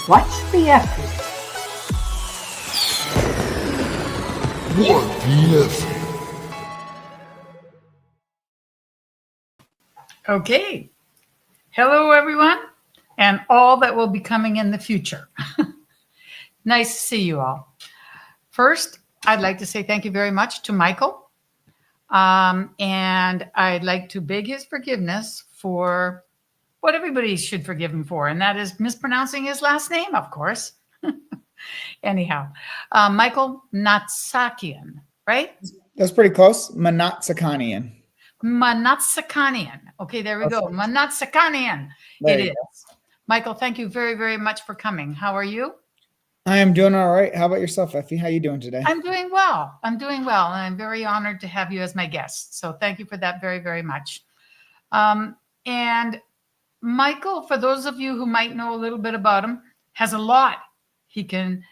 What's the effort? What the effort? Okay. Hello, everyone, and all that will be coming in the future. Nice to see you all. First, I'd like to say thank you very much to Michael. And I'd like to beg his forgiveness for what everybody should forgive him for, and that is mispronouncing his last name, of course. Anyhow, Michael Mnatsakanian, right? That's pretty close. Mnatsakanian. Mnatsakanian. Okay, there we go. Mnatsakanian. It is. Michael, thank you very, very much for coming. How are you? I am doing all right. How about yourself, Effie? How are you doing today? I'm doing well. I'm doing well, and I'm very honored to have you as my guest. So thank you for that very, very much. And Michael, for those of you who might know a little bit about him, has a lot he can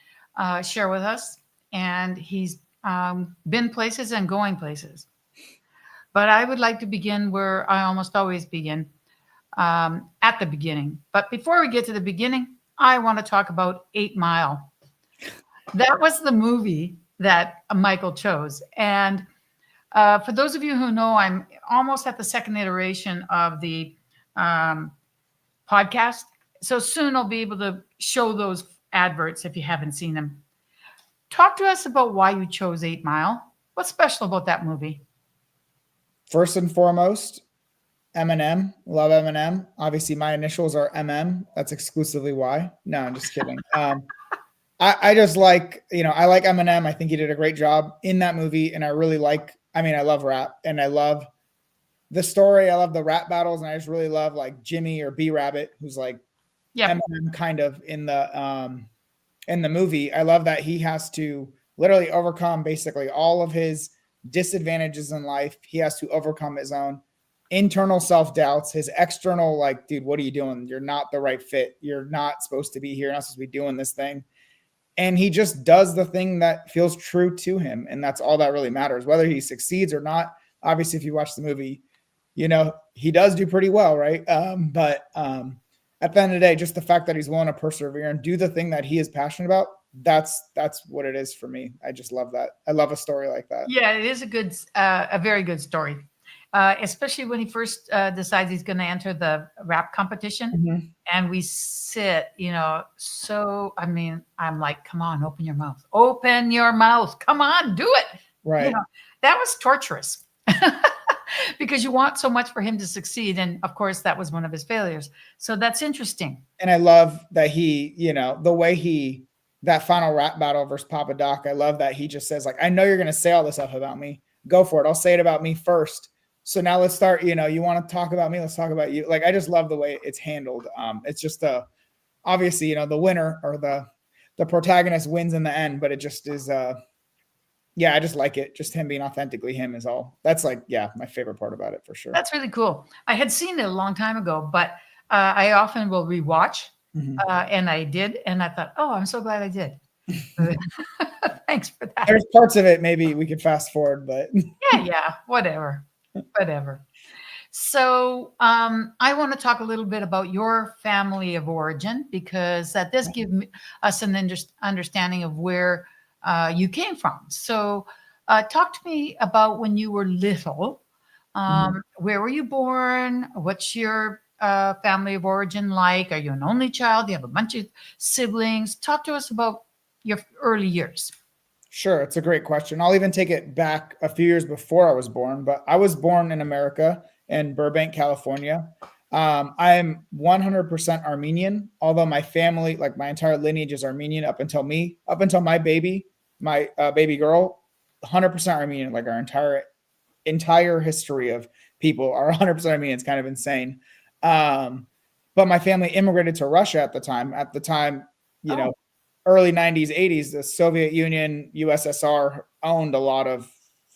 share with us, and he's been places and going places. But I would like to begin where I almost always begin, at the beginning. But before we get to the beginning, I want to talk about 8 Mile. That was the movie that Michael chose. And for those of you who know, I'm almost at the second iteration of the podcast. So soon I'll be able to show those adverts if you haven't seen them. Talk to us about why you chose 8 Mile. What's special about that movie? First and foremost, Eminem. Love Eminem. Obviously, my initials are MM. That's exclusively why. No, I'm just kidding. I just like, I like Eminem. I think he did a great job in that movie. And I love rap and I love the story. I love the rap battles. And I just really love like Jimmy or B Rabbit, who's like Eminem kind of in the movie. I love that he has to literally overcome basically all of his disadvantages in life. He has to overcome his own internal self-doubts, his external, like, dude, what are you doing? You're not the right fit. You're not supposed to be here. You're not supposed to be doing this thing. And he just does the thing that feels true to him. And that's all that really matters, whether he succeeds or not. Obviously, if you watch the movie, he does do pretty well, right? But at the end of the day, just the fact that he's willing to persevere and do the thing that he is passionate about, that's what it is for me. I just love that. I love a story like that. Yeah, it is a very good story. Especially when he first decides he's going to enter the rap competition, and we sit, I'm like, come on, open your mouth, come on, do it. Right. That was torturous because you want so much for him to succeed. And of course that was one of his failures. So that's interesting. And I love that he, the way that final rap battle versus Papa Doc, I love that he just says like, I know you're going to say all this stuff about me. Go for it. I'll say it about me first. So now let's start, you want to talk about me, let's talk about you. Like, I just love the way it's handled. It's just obviously, the winner or the protagonist wins in the end, but it just is, I just like it. Just him being authentically him is all. That's like, my favorite part about it for sure. That's really cool. I had seen it a long time ago, but I often will rewatch, and I did. And I thought, oh, I'm so glad I did. Thanks for that. There's parts of it maybe we could fast forward, but yeah, whatever. So I want to talk a little bit about your family of origin, because that does give us an understanding of where you came from. So talk to me about when you were little. Where were you born? What's your family of origin like? Are you an only child? Do you have a bunch of siblings? Talk to us about your early years. Sure. It's a great question. I'll even take it back a few years before I was born, but I was born in America in Burbank, California. I'm 100% Armenian, although my family, like my entire lineage is Armenian up until my baby girl, 100% Armenian, like our entire history of people are 100% Armenian. It's kind of insane. But my family immigrated to Russia at the time, early 90s, 80s, the Soviet Union, USSR owned a lot of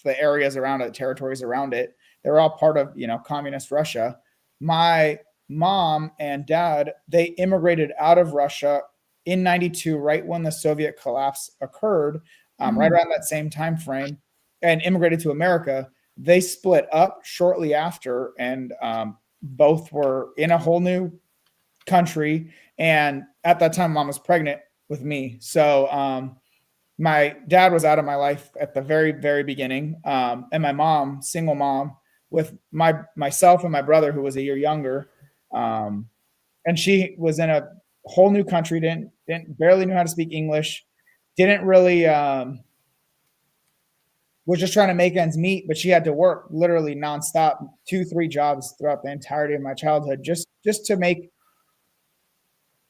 the areas around it, territories around it. They were all part of, communist Russia. My mom and dad, they immigrated out of Russia in 92, right when the Soviet collapse occurred, right around that same time frame, and immigrated to America. They split up shortly after, and both were in a whole new country. And at that time, mom was pregnant with me. So my dad was out of my life at the very, very beginning. And my mom, single mom, with myself and my brother, who was a year younger. And she was in a whole new country, didn't barely knew how to speak English, didn't really was just trying to make ends meet, but she had to work literally nonstop, 2, 3 jobs throughout the entirety of my childhood, just to make,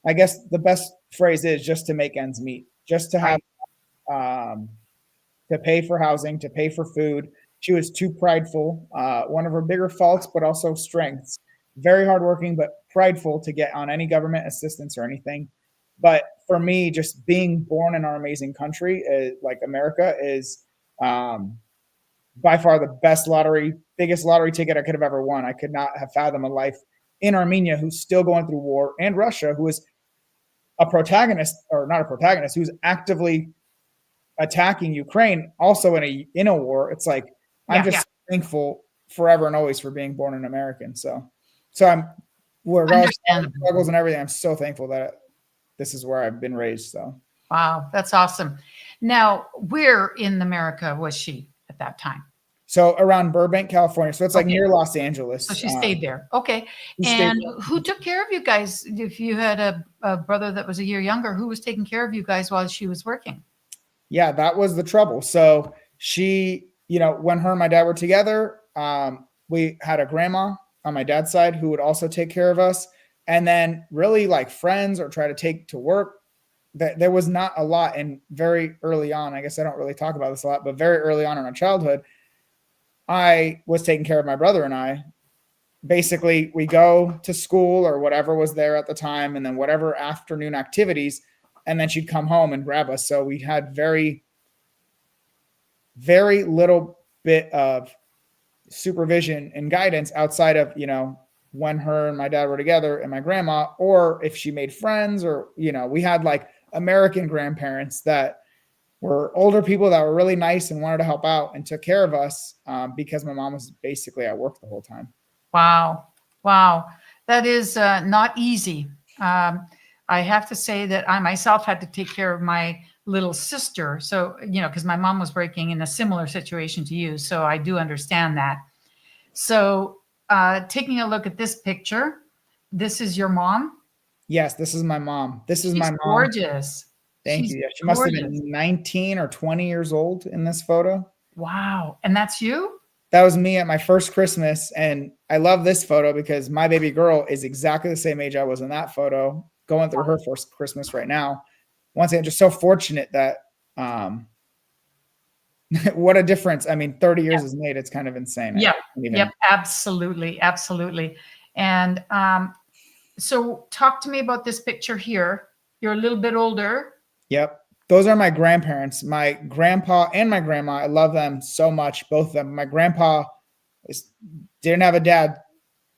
I guess the best phrase is just to make ends meet, just to have Right. to pay for housing, to pay for food. She was too prideful. One of her bigger faults, but also strengths. Very hardworking, but prideful to get on any government assistance or anything. But for me, just being born in our amazing country, like America, is by far the biggest lottery ticket I could have ever won. I could not have fathomed a life in Armenia, who's still going through war, and Russia, who is a protagonist, or not a protagonist, who's actively attacking Ukraine, also in a war. It's like I'm Yeah. just thankful forever and always for being born an American. So I'm, regardless of all the Understandable. struggles and everything, I'm so thankful that this is where I've been raised. So Wow. That's awesome. Now, where in America was she at that time? so around Burbank, California. So it's like Okay. near Los Angeles. So she stayed there. Okay. She stayed And there. who took care of you guys? If you had a brother that was a year younger, who was taking care of you guys while she was working? Yeah, that was the trouble. So she, when her and my dad were together, we had a grandma on my dad's side who would also take care of us. And then really like friends or try to take to work. That there was not a lot. And very early on, I guess I don't really talk about this a lot, but very early on in our childhood, I was taking care of my brother and I. Basically, we go to school or whatever was there at the time, and then whatever afternoon activities, and then she'd come home and grab us. So we had very, very little bit of supervision and guidance outside of, when her and my dad were together and my grandma, or if she made friends, or, we had like American grandparents that were older people that were really nice and wanted to help out and took care of us, because my mom was basically at work the whole time. Wow. Wow. That is not easy. I have to say that I myself had to take care of my little sister. So, because my mom was working in a similar situation to you. So I do understand that. So taking a look at this picture, this is your mom. Yes, this is my mom. This is She's my mom. Gorgeous. Thank you. Yeah, she must have been 19 or 20 years old in this photo. Wow. And that's you? That was me at my first Christmas. And I love this photo because my baby girl is exactly the same age I was in that photo, going through her first Christmas right now. Once again, just so fortunate that what a difference. I mean, 30 years has made. It's kind of insane. Yep. Yep. Absolutely. Absolutely. And so talk to me about this picture here. You're a little bit older. Yep. Those are my grandparents, my grandpa and my grandma. I love them so much, both of them. My grandpa didn't have a dad,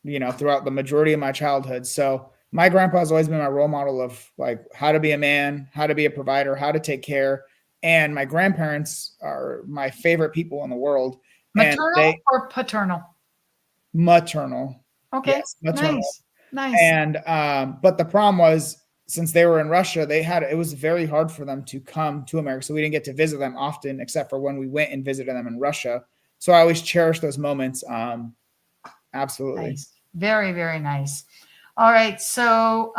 throughout the majority of my childhood. So my grandpa has always been my role model of like how to be a man, how to be a provider, how to take care. And my grandparents are my favorite people in the world. Maternal or paternal? Maternal. Okay. Yes, maternal. Nice. And but the problem was, since they were in Russia, it was very hard for them to come to America. So we didn't get to visit them often, except for when we went and visited them in Russia. So I always cherish those moments. Absolutely. Nice. Very, very nice. All right. So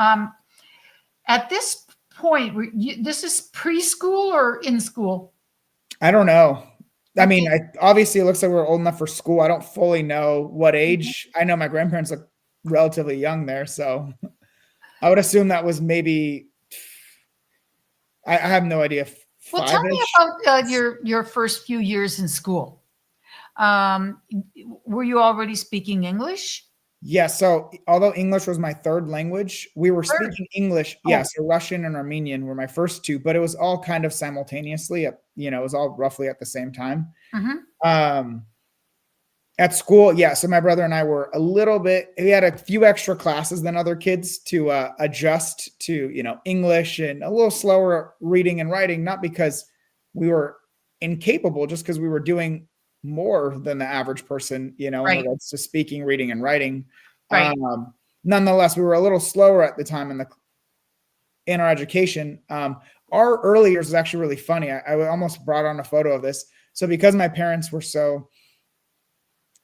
at this point, this is preschool or in school? I don't know. I mean, obviously it looks like we're old enough for school. I don't fully know what age. I know my grandparents look relatively young there. So I would assume that was maybe, I have no idea. Well, tell me about your first few years in school. Were you already speaking English? Yeah. So although English was my third language, we were speaking English. Oh. Yeah. So Russian and Armenian were my first two, but it was all kind of simultaneously. It was all roughly at the same time. Mm-hmm. At school, yeah. So my brother and I were we had a few extra classes than other kids to adjust to, English, and a little slower reading and writing, not because we were incapable, just because we were doing more than the average person, in regards to speaking, reading, and writing. Right. nonetheless, we were a little slower at the time in our education. Our early years was actually really funny. I almost brought on a photo of this. So because my parents were so,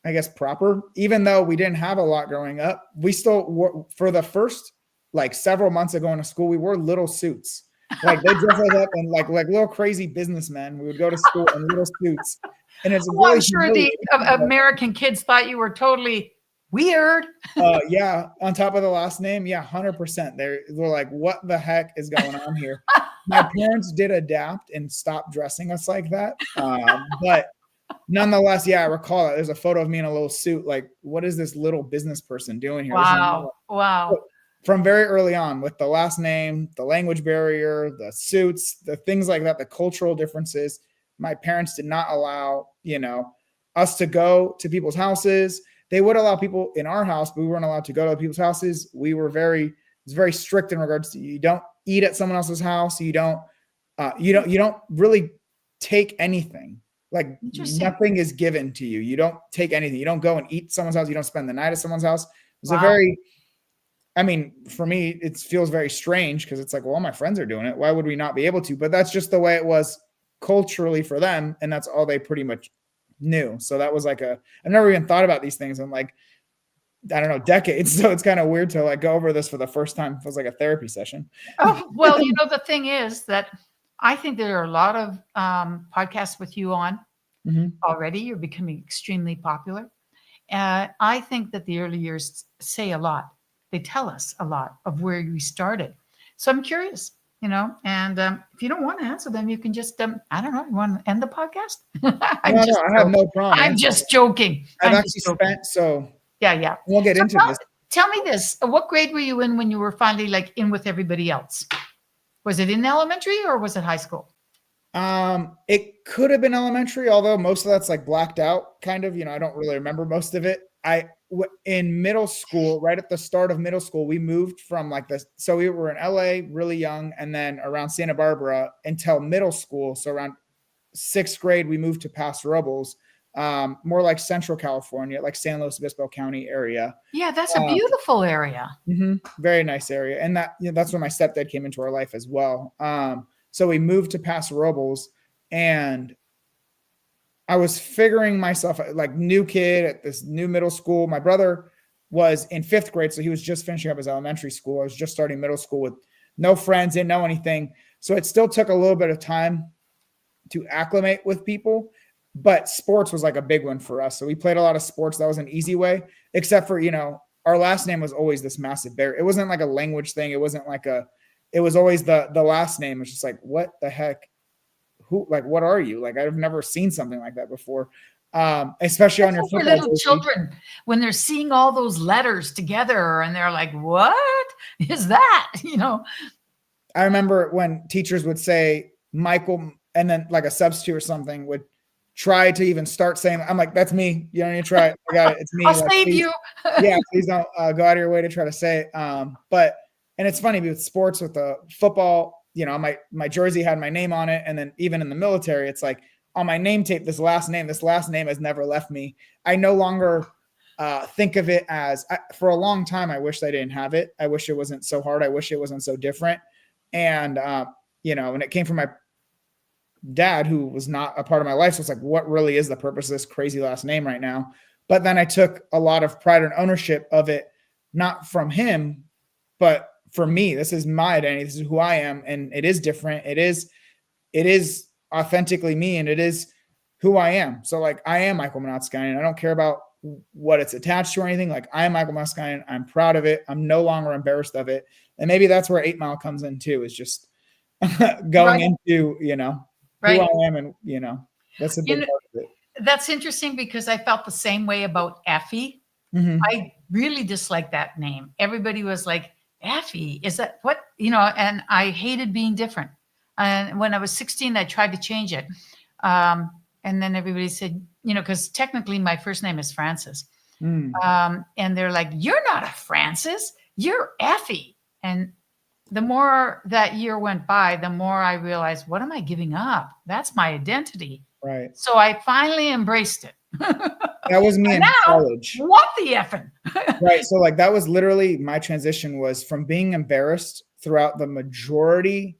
I guess, proper, even though we didn't have a lot growing up, we still wore, for the first like several months of going to school, we wore little suits. Like they dressed us up in like little crazy businessmen. We would go to school in little suits. And it's Oh, I'm really, sure really the American kids thought you were totally weird. yeah, on top of the last name, yeah, 100%. They're like, what the heck is going on here? My parents did adapt and stop dressing us like that. But nonetheless, yeah, I recall that. There's a photo of me in a little suit. Like, what is this little business person doing here? Wow. Wow. From very early on, with the last name, the language barrier, the suits, the things like that, the cultural differences, my parents did not allow, us to go to people's houses. They would allow people in our house, but we weren't allowed to go to people's houses. It's very strict in regards to, you don't eat at someone else's house. You don't really take anything. Like nothing is given to you. You don't take anything. You don't go and eat someone's house. You don't spend the night at someone's house. It's for me, it feels very strange because it's like, well, all my friends are doing it. Why would we not be able to? But that's just the way it was culturally for them. And that's all they pretty much knew. So that was like I've never even thought about these things in like, I don't know, decades. So it's kind of weird to like go over this for the first time. It feels like a therapy session. Oh, well, the thing is that I think there are a lot of podcasts with you on already. You're becoming extremely popular. I think that the early years say a lot. They tell us a lot of where we started. So I'm curious, and if you don't want to answer them, you can just, I don't know, you want to end the podcast? I have no problem. I'm just joking. I've actually spent, so yeah. We'll get into this. Tell me this. What grade were you in when you were finally like in with everybody else? Was it in elementary or was it high school? It could have been elementary, although most of that's like blacked out kind of, I don't really remember most of it. In middle school, right at the start of middle school, we moved from like this. So we were in LA really young, and then around Santa Barbara until middle school. So around 6th grade, we moved to Paso Robles, more like Central California, like San Luis Obispo County area. Yeah, that's a beautiful area. Very nice area. And that's when my stepdad came into our life as well. So we moved to Paso Robles, and I was figuring myself like new kid at this new middle school. My brother was in 5th grade, so he was just finishing up his elementary school. I was just starting middle school with no friends, didn't know anything. So it still took a little bit of time to acclimate with people, but sports was like a big one for us. So we played a lot of sports. That was an easy way, except for, our last name was always this massive barrier. It wasn't like a language thing. It wasn't like it was always the last name. It's just like, what the heck? Who, like, what are you? Like, I've never seen something like that before. Especially on your football little children, when they're seeing all those letters together and they're like, what is that? I remember when teachers would say Michael, and then like a substitute or something would try to even start saying, I'm like, that's me. You don't need to try it. I got it. It's me. I'll like, save please, you. Yeah, please don't go out of your way to try to say it. And it's funny with sports, with the football, my jersey had my name on it. And then even in the military, it's like on my name tape, this last name has never left me. I no longer think of it as, for a long time, I wish I didn't have it. I wish it wasn't so hard. I wish it wasn't so different. And, when it came from my dad, who was not a part of my life. So it's like, what really is the purpose of this crazy last name right now? But then I took a lot of pride and ownership of it, not from him, but for me. This is my identity. This is who I am. And it is different. It is authentically me, and it is who I am. So like, I am Michael Mnatsakanian. I don't care about what it's attached to or anything. Like, I am Michael Mnatsakanian. I'm proud of it. I'm no longer embarrassed of it. And maybe that's where 8 Mile comes in too, is just going into, who I am. And, that's a big part of it. That's interesting because I felt the same way about Effie. I really disliked that name. Everybody was like, Effie, is that what, and I hated being different. And when I was 16, I tried to change it. And then everybody said, because technically my first name is Francis. And they're like, you're not a Francis, you're Effie. And the more that year went by, the more I realized, what am I giving up? That's my identity. Right. So I finally embraced it. That was me And in now, college. what the effing? Right. So like that was literally my transition, was from being embarrassed throughout the majority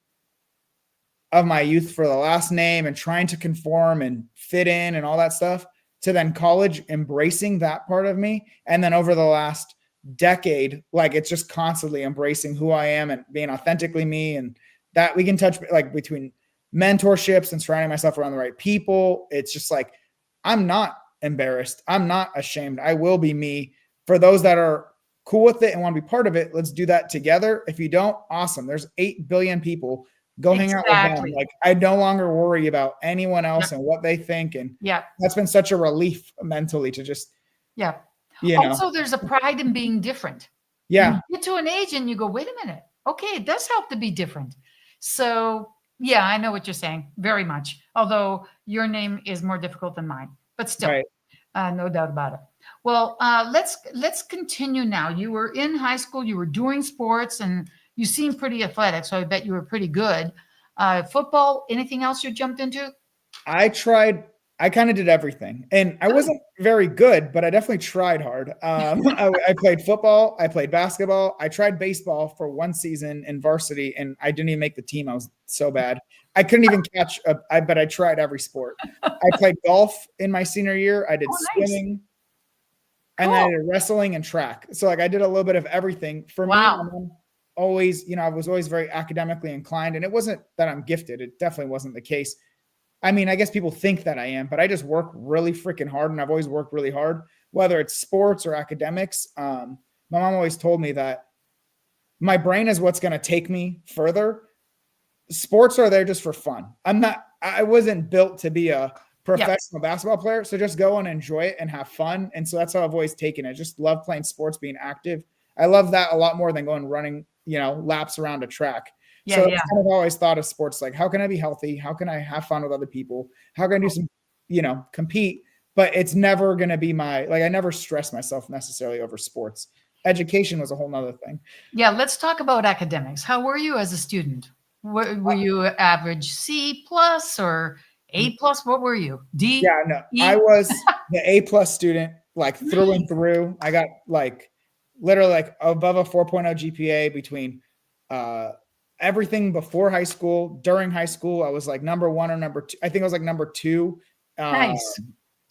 of my youth for the last name and trying to conform and fit in and all that stuff, to then college embracing that part of me. And then over the last decade, like it's just constantly embracing who I am and being authentically me. And that we can touch like between mentorships and surrounding myself around the right people. It's just like, I'm not embarrassed. I'm not ashamed. I will be me. For those that are cool with it and want to be part of it, let's do that together. If you don't, awesome. There's 8 billion people. Go hang out with them. Like I no longer worry about anyone else and what they think. And that's been such a relief mentally to just, Also, there's a pride in being different. Yeah. You get to an age and you go, wait a minute. Okay, it does help to be different. So yeah, I know what you're saying very much. Although your name is more difficult than mine, but still, no doubt about it. Well, let's continue now. You were in high school, you were doing sports, and you seem pretty athletic, so I bet you were pretty good. Football, anything else you jumped into? I kind of did everything, and I wasn't very good, but I definitely tried hard. I played football, I played basketball, I tried baseball for one season in varsity, and I didn't even make the team. I was so bad. I couldn't even catch but I tried every sport. I played golf in my senior year. I did swimming. And then I did wrestling and track. So like I did a little bit of everything. For me, always, I was always very academically inclined, and it wasn't that I'm gifted. It definitely wasn't the case. I mean, I guess people think that I am, but I just work really freaking hard, and I've always worked really hard, whether it's sports or academics. My mom always told me that my brain is what's going to take me further. Sports are there just for fun. I wasn't built to be a professional basketball player. So just go and enjoy it and have fun. And so that's how I've always taken it. Just love playing sports, being active. I love that a lot more than going running, laps around a track. So that's kind of always thought of sports, like, how can I be healthy? How can I have fun with other people? How can I do some, compete? But it's never going to be I never stress myself necessarily over sports. Education was a whole nother thing. Yeah. Let's talk about academics. How were you as a student? Were you average C+ or A+? What were you? D? Yeah, no, I was the A+ student, like through and through. I got literally above a 4.0 GPA between everything before high school. During high school, I was like number 1 or number 2. I think I was like number 2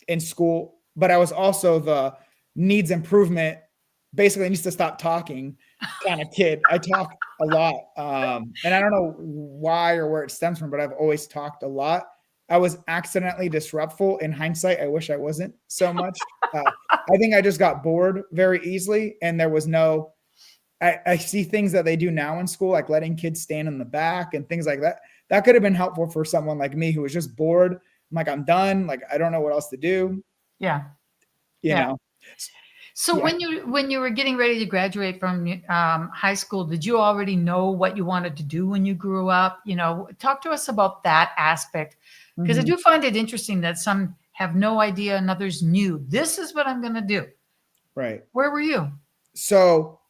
in school, but I was also the needs improvement, basically needs to stop talking kind of kid. I talk a lot. And I don't know why or where it stems from, but I've always talked a lot. I was accidentally disruptful. In hindsight, I wish I wasn't so much. I think I just got bored very easily. And there was I see things that they do now in school, like letting kids stand in the back and things like that. That could have been helpful for someone like me who was just bored. I'm like, I'm done. Like, I don't know what else to do. Yeah. You know? So when you were getting ready to graduate from high school, did you already know what you wanted to do when you grew up? Talk to us about that aspect, because I do find it interesting that some have no idea and others knew, this is what I'm going to do. Right. Where were you? So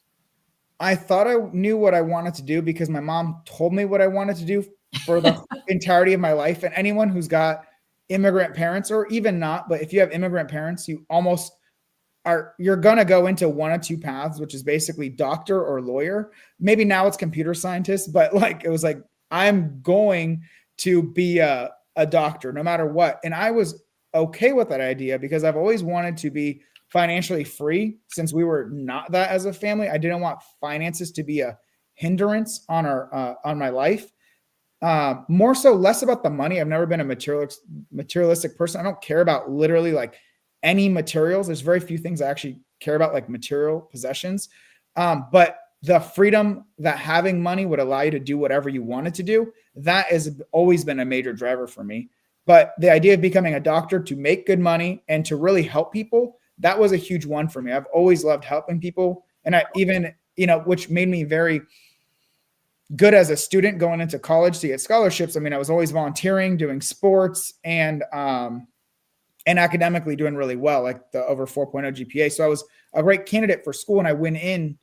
I thought I knew what I wanted to do because my mom told me what I wanted to do for the entirety of my life. And anyone who's got immigrant parents, or even not, but if you have immigrant parents, you're going to go into one of two paths, which is basically doctor or lawyer. Maybe now it's computer scientist, but it was like, I'm going to be a doctor no matter what. And I was okay with that idea because I've always wanted to be financially free. Since we were not that as a family, I didn't want finances to be a hindrance on on my life. More so less about the money. I've never been a materialistic person. I don't care about literally any materials. There's very few things I actually care about, like material possessions. But the freedom that having money would allow you to do whatever you wanted to do, that has always been a major driver for me. But the idea of becoming a doctor to make good money and to really help people, that was a huge one for me. I've always loved helping people. And I even, which made me very good as a student going into college to get scholarships. I mean, I was always volunteering, doing sports, and academically doing really well, like the over 4.0 GPA. So I was a great candidate for school, and I went in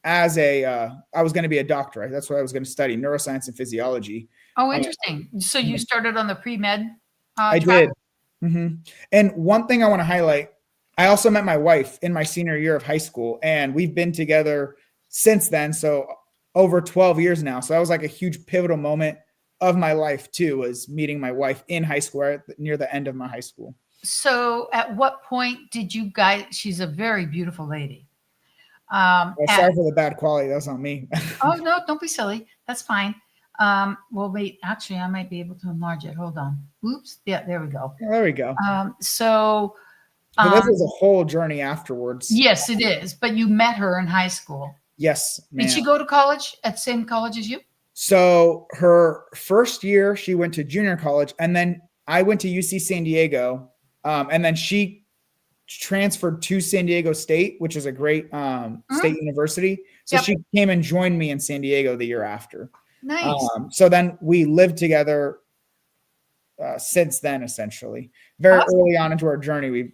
as I was going to be a doctor. That's what I was going to study, neuroscience and physiology. Oh, interesting. So you started on the pre-med I did. And one thing I want to highlight, I also met my wife in my senior year of high school, and we've been together since then. So over 12 years now. So that was like a huge pivotal moment of my life too, was meeting my wife in high school, right near the end of my high school. So at what point did you guys, she's a very beautiful lady. Well, sorry for the bad quality. That's not me. Oh, no, don't be silly. That's fine. Well, wait, actually, I might be able to enlarge it. Hold on. Oops. Yeah, there we go. Yeah, there we go. So But this was a whole journey afterwards. yes, it is. But you met her in high school. Yes, ma'am. Did she go to college at the same college as you? So her first year, she went to junior college, and then I went to UC San Diego, and then she transferred to San Diego State, which is a great state university. So Yep. she came and joined me in San Diego the year after. Nice. So then we lived together since then, essentially. Very Awesome. early on into our journey, we've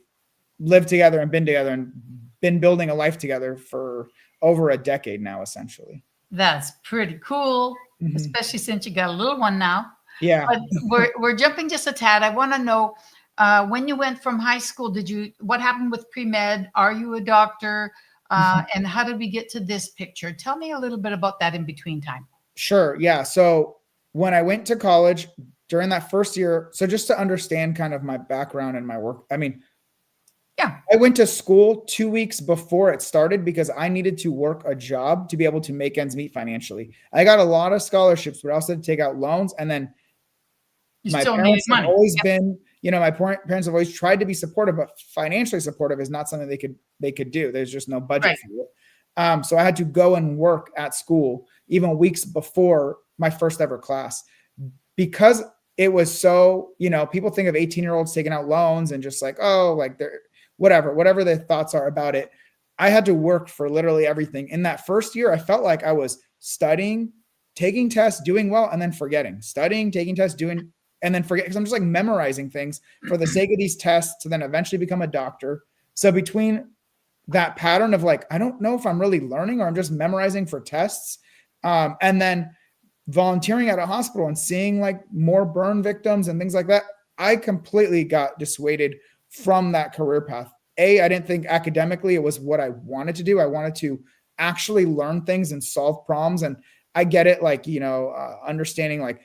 lived together and been building a life together for over a decade now, essentially. That's pretty cool, Mhm. especially since you got a little one now. Yeah. But we're jumping just a tad. I want to know when you went from high school, what happened with pre-med? Are you a doctor? And how did we get to this picture? Tell me a little bit about that in between time. Sure. Yeah. So when I went to college during that first year, so just to understand kind of my background and my work, I mean, Yeah. I went to school 2 weeks before it started because I needed to work a job to be able to make ends meet financially. I got a lot of scholarships, but I also had to take out loans. And then You my still needed parents have money. always Yep. been, my parents have always tried to be supportive, but financially supportive is not something they could do. There's just no budget Right. for it. So I had to go and work at school even weeks before my first ever class because it was so, people think of 18-year-olds taking out loans and just like, oh, like they're whatever their thoughts are about it. I had to work for literally everything. In that first year, I felt like I was studying, taking tests, doing well, and then forgetting, studying, taking tests, doing, and then forget, because I'm just like memorizing things for the sake of these tests to then eventually become a doctor. So between that pattern of like, I don't know if I'm really learning or I'm just memorizing for tests, and then volunteering at a hospital and seeing like more burn victims and things like that, I completely got dissuaded from that career path. I didn't think academically it was what I wanted to do. I wanted to actually learn things and solve problems. And I get it, like, understanding like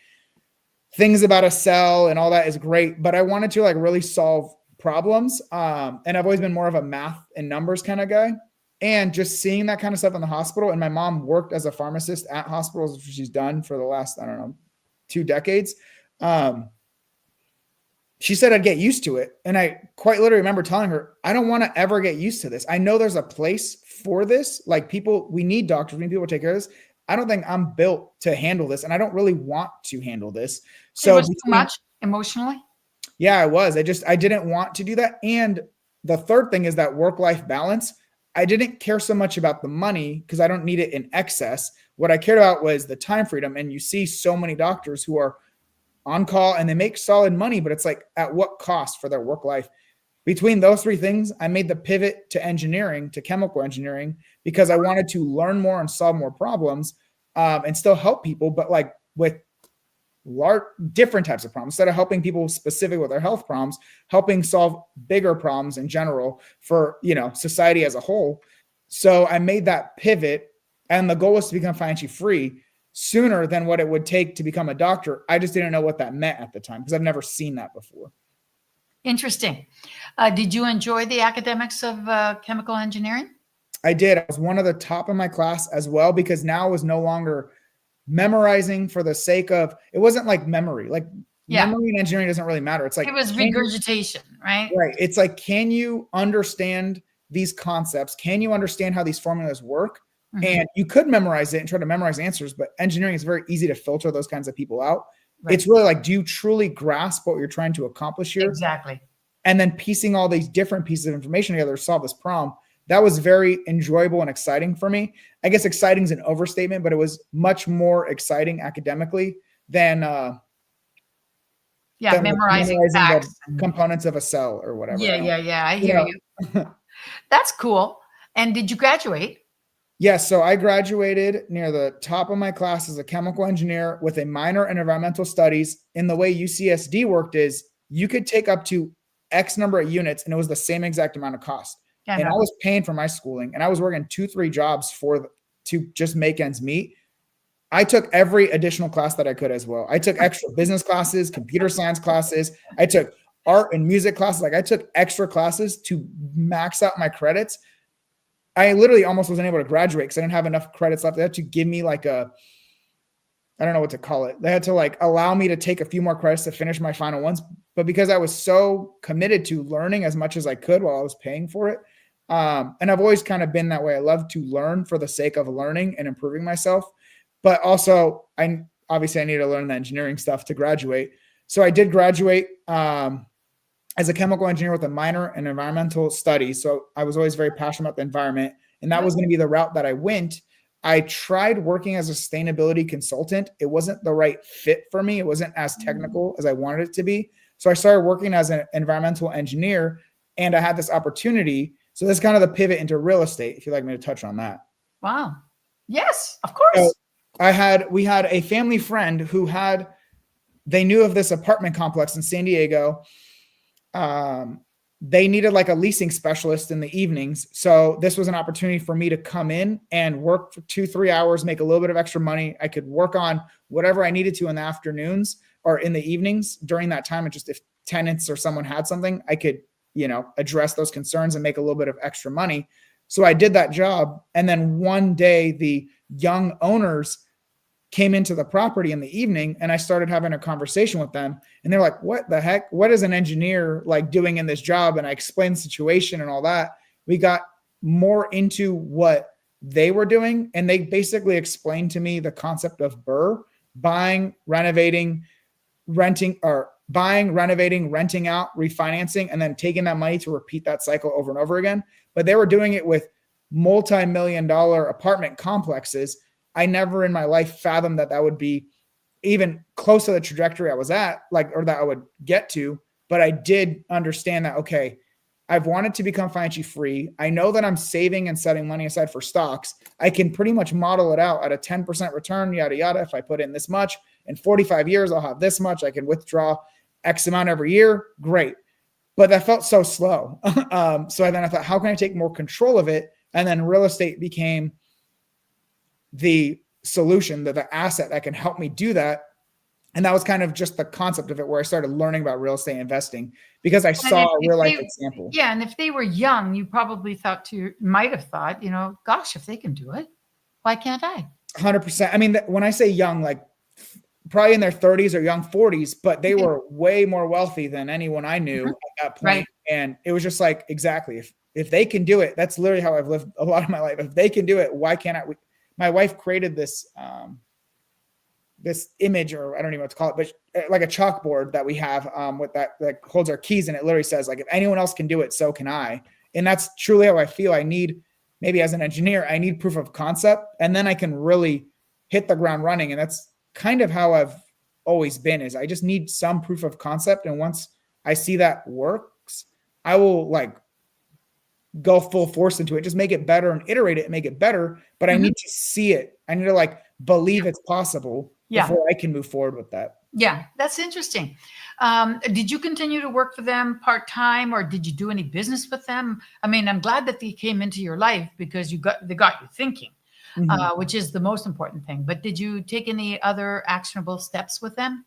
things about a cell and all that is great, but I wanted to like really solve problems. And I've always been more of a math and numbers kind of guy. And just seeing that kind of stuff in the hospital. And my mom worked as a pharmacist at hospitals, which she's done for the last, 2 decades. She said I'd get used to it. And I quite literally remember telling her, I don't want to ever get used to this. I know there's a place for this. Like we need doctors, we need people to take care of this. I don't think I'm built to handle this. And I don't really want to handle this. So it was too much emotionally. Yeah, I was. I didn't want to do that. And the third thing is that work-life balance. I didn't care so much about the money because I don't need it in excess. What I cared about was the time freedom. And you see so many doctors who are on call and they make solid money, but it's like at what cost for their work life? Between those three things, I made the pivot to engineering, to chemical engineering, because I wanted to learn more and solve more problems, and still help people, but like with different types of problems. Instead of helping people specific with their health problems, helping solve bigger problems in general for, society as a whole. So I made that pivot, and the goal was to become financially free sooner than what it would take to become a doctor. I just didn't know what that meant at the time because I've never seen that before. Interesting. Did you enjoy the academics of chemical engineering? I did. I was one of the top in my class as well, because now I was no longer memorizing for the sake of, it wasn't like memory. Like memory in engineering doesn't really matter. It's like, it was regurgitation, right? Right. It's like, can you understand these concepts? Can you understand how these formulas work? Mm-hmm. And you could memorize it and try to memorize answers, but engineering is very easy to filter those kinds of people out. Right. It's really like, do you truly grasp what you're trying to accomplish here? Exactly. And then piecing all these different pieces of information together to solve this problem. That was very enjoyable and exciting for me. I guess exciting is an overstatement, but it was much more exciting academically than memorizing the components of a cell or whatever. Yeah. I hear you. That's cool. And did you graduate? Yes. So I graduated near the top of my class as a chemical engineer with a minor in environmental studies. And the way UCSD worked is you could take up to X number of units and it was the same exact amount of cost. And I was paying for my schooling and I was working 2-3 jobs to just make ends meet. I took every additional class that I could as well. I took extra business classes, computer science classes. I took art and music classes. Like I took extra classes to max out my credits. I literally almost wasn't able to graduate because I didn't have enough credits left. They had to give me like I don't know what to call it. They had to like allow me to take a few more credits to finish my final ones. But because I was so committed to learning as much as I could while I was paying for it, and I've always kind of been that way. I love to learn for the sake of learning and improving myself. But also, I need to learn the engineering stuff to graduate. So I did graduate as a chemical engineer with a minor in environmental studies. So I was always very passionate about the environment. And that was going to be the route that I went. I tried working as a sustainability consultant. It wasn't the right fit for me. It wasn't as technical as I wanted it to be. So I started working as an environmental engineer and I had this opportunity. So that's kind of the pivot into real estate, if you'd like me to touch on that. Wow. Yes, of course. So we had a family friend who they knew of this apartment complex in San Diego. They needed like a leasing specialist in the evenings. So this was an opportunity for me to come in and work for 2-3 hours, make a little bit of extra money. I could work on whatever I needed to in the afternoons or in the evenings during that time. And just if tenants or someone had something, I could, address those concerns and make a little bit of extra money. So I did that job. And then one day the young owners came into the property in the evening and I started having a conversation with them and they're like, what the heck? What is an engineer like doing in this job? And I explained the situation and all that. We got more into what they were doing. And they basically explained to me the concept of BRRRR: buying, renovating, renting out, refinancing, and then taking that money to repeat that cycle over and over again. But they were doing it with multi-million-dollar apartment complexes. I never in my life fathomed that would be even close to the trajectory I was at, or that I would get to. But I did understand that, okay, I've wanted to become financially free. I know that I'm saving and setting money aside for stocks. I can pretty much model it out at a 10% return, yada, yada. If I put in this much in 45 years, I'll have this much. I can withdraw X amount every year. Great. But that felt so slow. So I thought, how can I take more control of it? And then real estate became the solution, the asset that can help me do that. And that was kind of just the concept of it, where I started learning about real estate investing because I saw a real life example. Yeah. And if they were young, you probably might have thought, gosh, if they can do it, why can't I? 100%. I mean, when I say young, like probably in their 30s or young 40s, but they were way more wealthy than anyone I knew at that point. Right. And it was just like, exactly. If they can do it, that's literally how I've lived a lot of my life. If they can do it, why can't I? My wife created this, this image, or I don't even know what to call it, but like a chalkboard that we have with that holds our keys. And it literally says, like, if anyone else can do it, so can I. And that's truly how I feel. I need, maybe as an engineer, I need proof of concept, and then I can really hit the ground running. And that's kind of how I've always been, is I just need some proof of concept. And once I see that works, I will go full force into it, just make it better and iterate it and make it better. But I need to see it. I need to believe it's possible before I can move forward with that. Yeah, that's interesting. Did you continue to work for them part-time, or did you do any business with them? I mean, I'm glad that they came into your life because they got you thinking, which is the most important thing. But did you take any other actionable steps with them?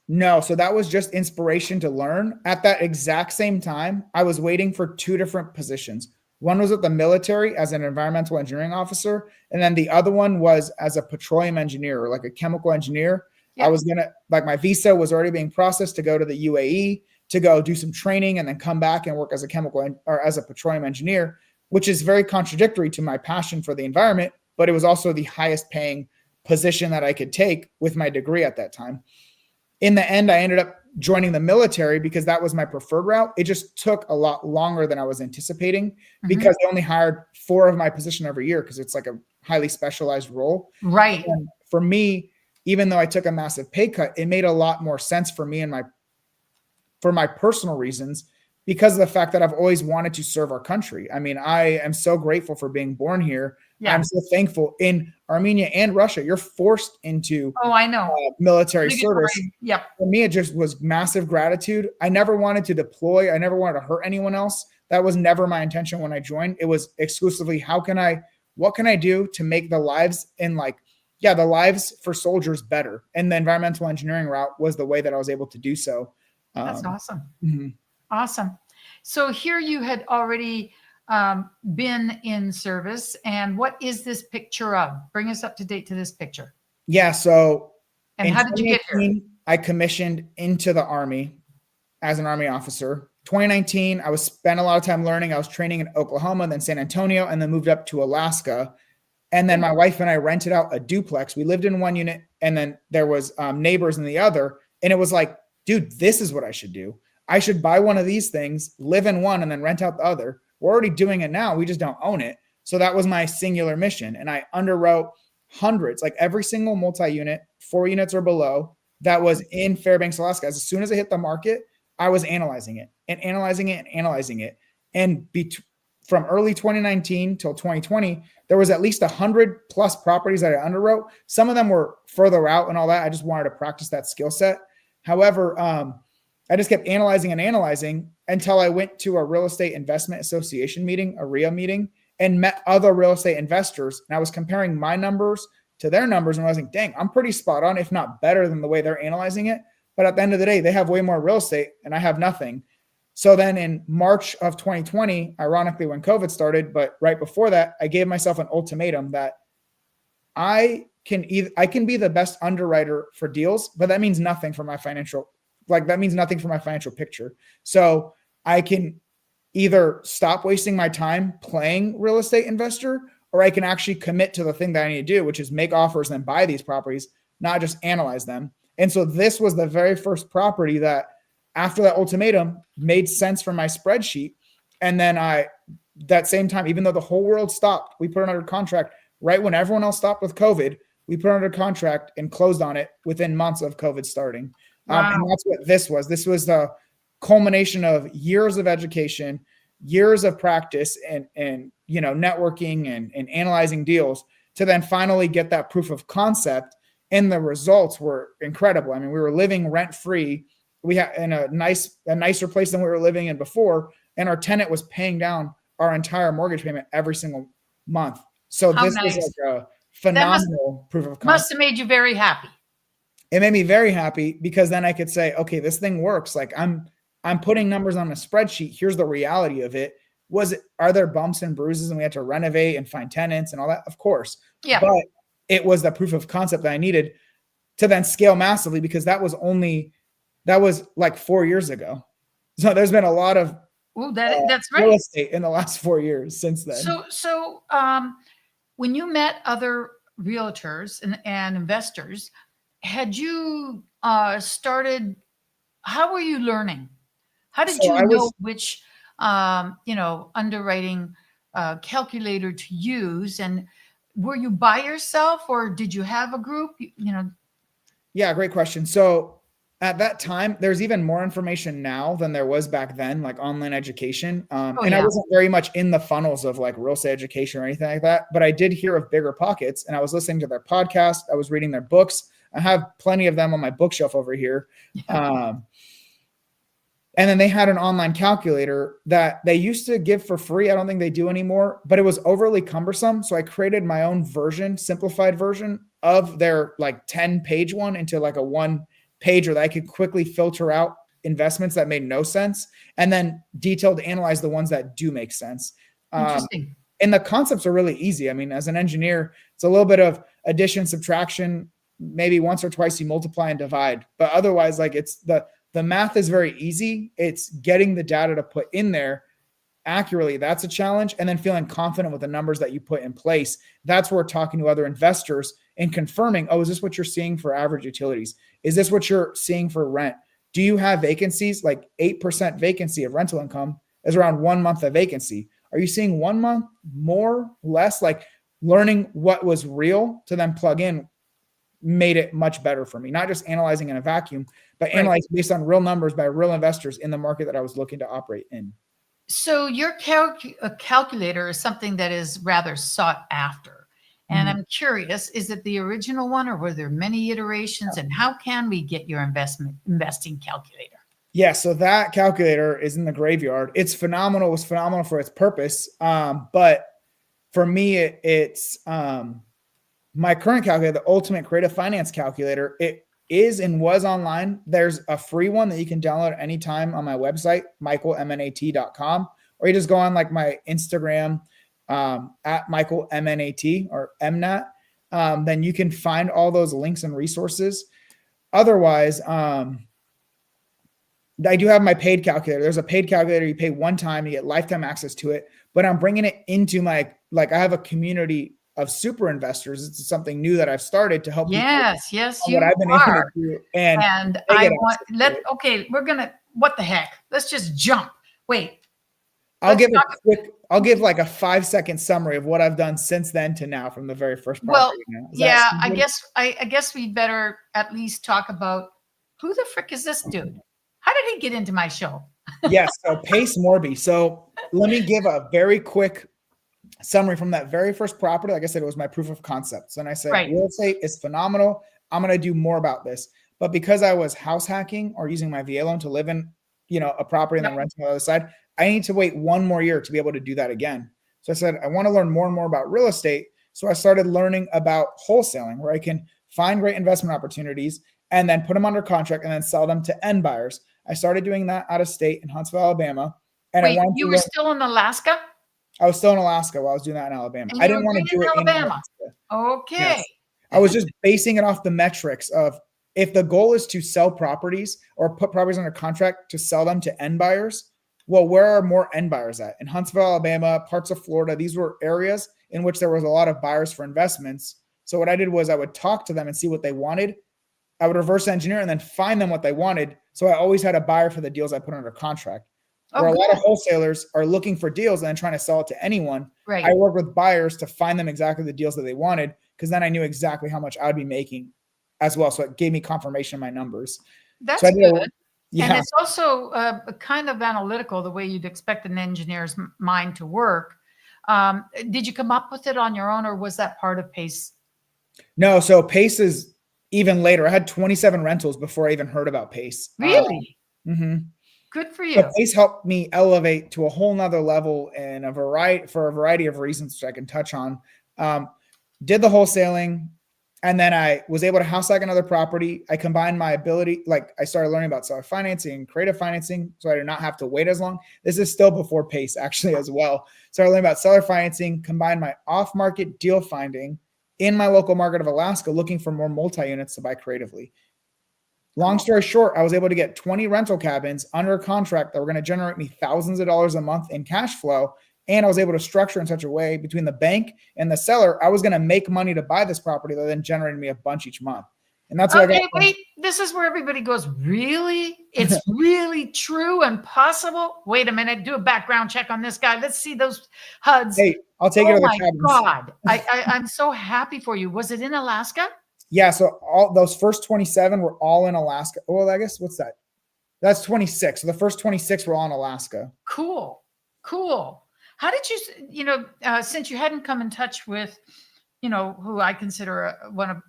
No. So that was just inspiration to learn. At that exact same time, I was waiting for 2 different positions. One was at the military as an environmental engineering officer. And then the other one was as a petroleum engineer, or like a chemical engineer. Yeah. I was going to, my visa was already being processed to go to the UAE to go do some training and then come back and work as a or as a petroleum engineer, which is very contradictory to my passion for the environment. But it was also the highest paying position that I could take with my degree at that time. In the end, I ended up joining the military because that was my preferred route. It just took a lot longer than I was anticipating because they only hired 4 of my position every year because it's like a highly specialized role. Right. And for me, even though I took a massive pay cut, it made a lot more sense for me and for my personal reasons, because of the fact that I've always wanted to serve our country. I mean, I am so grateful for being born here. Yeah. I'm so thankful. In Armenia and Russia, you're forced into Oh, I know. military service. Yep. For me, it just was massive gratitude. I never wanted to deploy. I never wanted to hurt anyone else. That was never my intention when I joined. It was exclusively, what can I do to make the lives the lives for soldiers better? And the environmental engineering route was the way that I was able to do so. That's awesome. Mm-hmm. Awesome. So here you had already been in service. And what is this picture of? Bring us up to date to this picture. Yeah. So and how did you get here? I commissioned into the Army as an Army officer. 2019, I spent a lot of time learning. I was training in Oklahoma, then San Antonio, and then moved up to Alaska. And then my wife and I rented out a duplex. We lived in one unit, and then there was neighbors in the other. And it was like, dude, this is what I should do. I should buy one of these things, live in one, and then rent out the other. We're already doing it now. We just don't own it. So that was my singular mission. And I underwrote hundreds, like every single multi-unit, 4 units or below, that was in Fairbanks, Alaska. As soon as it hit the market, I was analyzing it. And from early 2019 till 2020, there was at least 100 plus properties that I underwrote. Some of them were further out and all that. I just wanted to practice that skill set. However, I just kept analyzing until I went to a real estate investment association meeting, a RIA meeting, and met other real estate investors. And I was comparing my numbers to their numbers. And I was like, dang, I'm pretty spot on, if not better than the way they're analyzing it. But at the end of the day, they have way more real estate and I have nothing. So then in March of 2020, ironically, when COVID started, but right before that, I gave myself an ultimatum that I can be the best underwriter for deals, but that means nothing for my financial picture. So I can either stop wasting my time playing real estate investor, or I can actually commit to the thing that I need to do, which is make offers and buy these properties, not just analyze them. And so this was the very first property that, after that ultimatum, made sense for my spreadsheet. And then that same time, even though the whole world stopped, we put it under contract right when everyone else stopped with COVID. We put it under contract and closed on it within months of COVID starting. Wow. And that's what this was. This was the culmination of years of education, years of practice and networking and analyzing deals to then finally get that proof of concept. And the results were incredible. I mean, we were living rent-free. We had in a nicer place than we were living in before. And our tenant was paying down our entire mortgage payment every single month. So this was like a phenomenal proof of concept. Must have made you very happy. It made me very happy because then I could say, okay, this thing works. Like I'm putting numbers on a spreadsheet. Here's the reality of it. Are there bumps and bruises and we had to renovate and find tenants and all that? Of course. Yeah. But it was the proof of concept that I needed to then scale massively, because that was like 4 years ago. So there's been a lot of that's right. real estate in the last 4 years since then. So when you met other realtors and investors, had you started, how were you learning? How did you know which, underwriting calculator to use? And were you by yourself or did you have a group? Yeah, great question. So at that time, there's even more information now than there was back then, like online education. I wasn't very much in the funnels of like real estate education or anything like that, but I did hear of Bigger Pockets and I was listening to their podcast. I was reading their books. I have plenty of them on my bookshelf over here. And then they had an online calculator that they used to give for free. I don't think they do anymore, but it was overly cumbersome. So I created my own version, simplified version of their like 10-page one into like a 1-pager that I could quickly filter out investments that made no sense and then detailed analyze the ones that do make sense. Interesting. And the concepts are really easy. I mean, as an engineer, it's a little bit of addition, subtraction, maybe once or twice you multiply and divide, but otherwise like it's the math is very easy. It's getting the data to put in there accurately. That's a challenge. And then feeling confident with the numbers that you put in place. That's where we're talking to other investors and confirming, is this what you're seeing for average utilities? Is this what you're seeing for rent? Do you have vacancies? Like 8% vacancy of rental income is around 1 month of vacancy. Are you seeing 1 month more, less? Like learning what was real to then plug in made it much better for me. Not just analyzing in a vacuum, but analyzing based on real numbers by real investors in the market that I was looking to operate in. So your calculator is something that is rather sought after. And I'm curious, is it the original one or were there many iterations? And how can we get your investing calculator? Yeah, so that calculator is in the graveyard. It's phenomenal. It was phenomenal for its purpose. But for me, it's my current calculator, the Ultimate Creative Finance Calculator. It is and was online. There's a free one that you can download at any time on my website, michaelmnat.com, or you just go on like my Instagram at Michael Mnat or Mnat. Then you can find all those links and resources. Otherwise, I do have my paid calculator. There's a paid calculator. You pay one time, you get lifetime access to it, but I'm bringing it into my, like I have a community of super investors. It's something new that I've started to help. Yes, people yes, on you what I've been are. able to do. And I want, we're going to, what the heck? Let's just jump. Wait. I'll give like a 5-second summary of what I've done since then to now from the very first property. Well, yeah, I guess we better at least talk about who the frick is this dude? How did he get into my show? Yes, so Pace Morby. So let me give a very quick summary from that very first property. Like I said, it was my proof of concept. So, and I said, real estate is phenomenal. I'm going to do more about this. But because I was house hacking or using my VA loan to live in, a property and then rent on the other side, I need to wait 1 more year to be able to do that again. So I said, I want to learn more and more about real estate. So I started learning about wholesaling, where I can find great investment opportunities and then put them under contract and then sell them to end buyers. I started doing that out of state in Huntsville, Alabama. And wait, you were still in Alaska? I was still in Alaska while I was doing that in Alabama. I didn't want to do it in Alabama. Okay. Yes. I was just basing it off the metrics of if the goal is to sell properties or put properties under contract to sell them to end buyers, well, where are more end buyers at? In Huntsville, Alabama, parts of Florida, these were areas in which there was a lot of buyers for investments. So what I did was I would talk to them and see what they wanted. I would reverse engineer and then find them what they wanted. So I always had a buyer for the deals I put under contract. Where a lot of wholesalers are looking for deals and then trying to sell it to anyone. Right. I work with buyers to find them exactly the deals that they wanted, because then I knew exactly how much I would be making as well. So it gave me confirmation of my numbers. That's good. Yeah. And it's also kind of analytical, the way you'd expect an engineer's mind to work. Did you come up with it on your own, or was that part of PACE? No, so PACE is even later. I had 27 rentals before I even heard about PACE. Really? Good for you. But PACE helped me elevate to a whole nother level in for a variety of reasons, which I can touch on. Did the wholesaling, and then I was able to house hack another property. I combined my ability, like I started learning about seller financing and creative financing, so I did not have to wait as long. This is still before PACE actually as well. So I learned about seller financing, combined my off-market deal finding in my local market of Alaska, looking for more multi-units to buy creatively. Long story short, I was able to get 20 rental cabins under a contract that were going to generate me thousands of dollars a month in cash flow. And I was able to structure in such a way between the bank and the seller, I was going to make money to buy this property that then generated me a bunch each month. And that's what I got. Wait, this is where everybody goes, really? It's really true and possible? Wait a minute, do a background check on this guy. Let's see those HUDs. Hey, I'll take it to the cabins. Oh my God, I'm so happy for you. Was it in Alaska? Yeah, so all those first 27 were all in Alaska. Well, I guess what's that? That's 26. So the first 26 were all in Alaska. Cool. How did you, since you hadn't come in touch with, who I consider one of,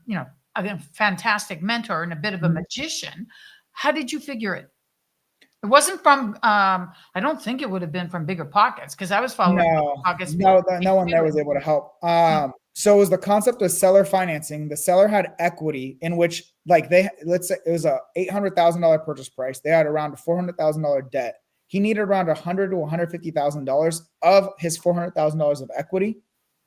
a fantastic mentor and a bit of a magician, how did you figure it? It wasn't from, I don't think it would have been from Bigger Pockets, because I was following Bigger Pockets. No one there was able to help. So it was the concept of seller financing. The seller had equity in which, like, let's say it was a $800,000 purchase price. They had around a $400,000 debt. He needed around $100,000 to $150,000 of his $400,000 of equity,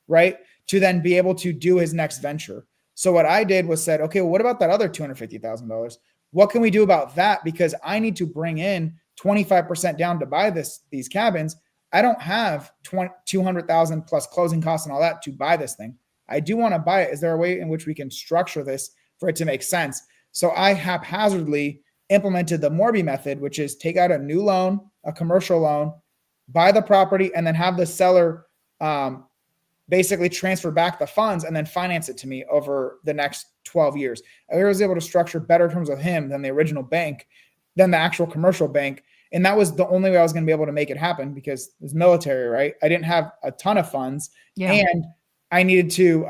right, to then be able to do his next venture. So what I did was said, okay, well, what about that other $250,000? What can we do about that? Because I need to bring in 25% down to buy these cabins. I don't have $200,000 plus closing costs and all that to buy this thing. I do want to buy it. Is there a way in which we can structure this for it to make sense? So I haphazardly implemented the Morby method, which is take out a new loan, a commercial loan, buy the property, and then have the seller basically transfer back the funds and then finance it to me over the next 12 years. I was able to structure better terms with him than the original bank, than the actual commercial bank. And that was the only way I was going to be able to make it happen, because it was military, right? I didn't have a ton of funds. Yeah. And I needed to,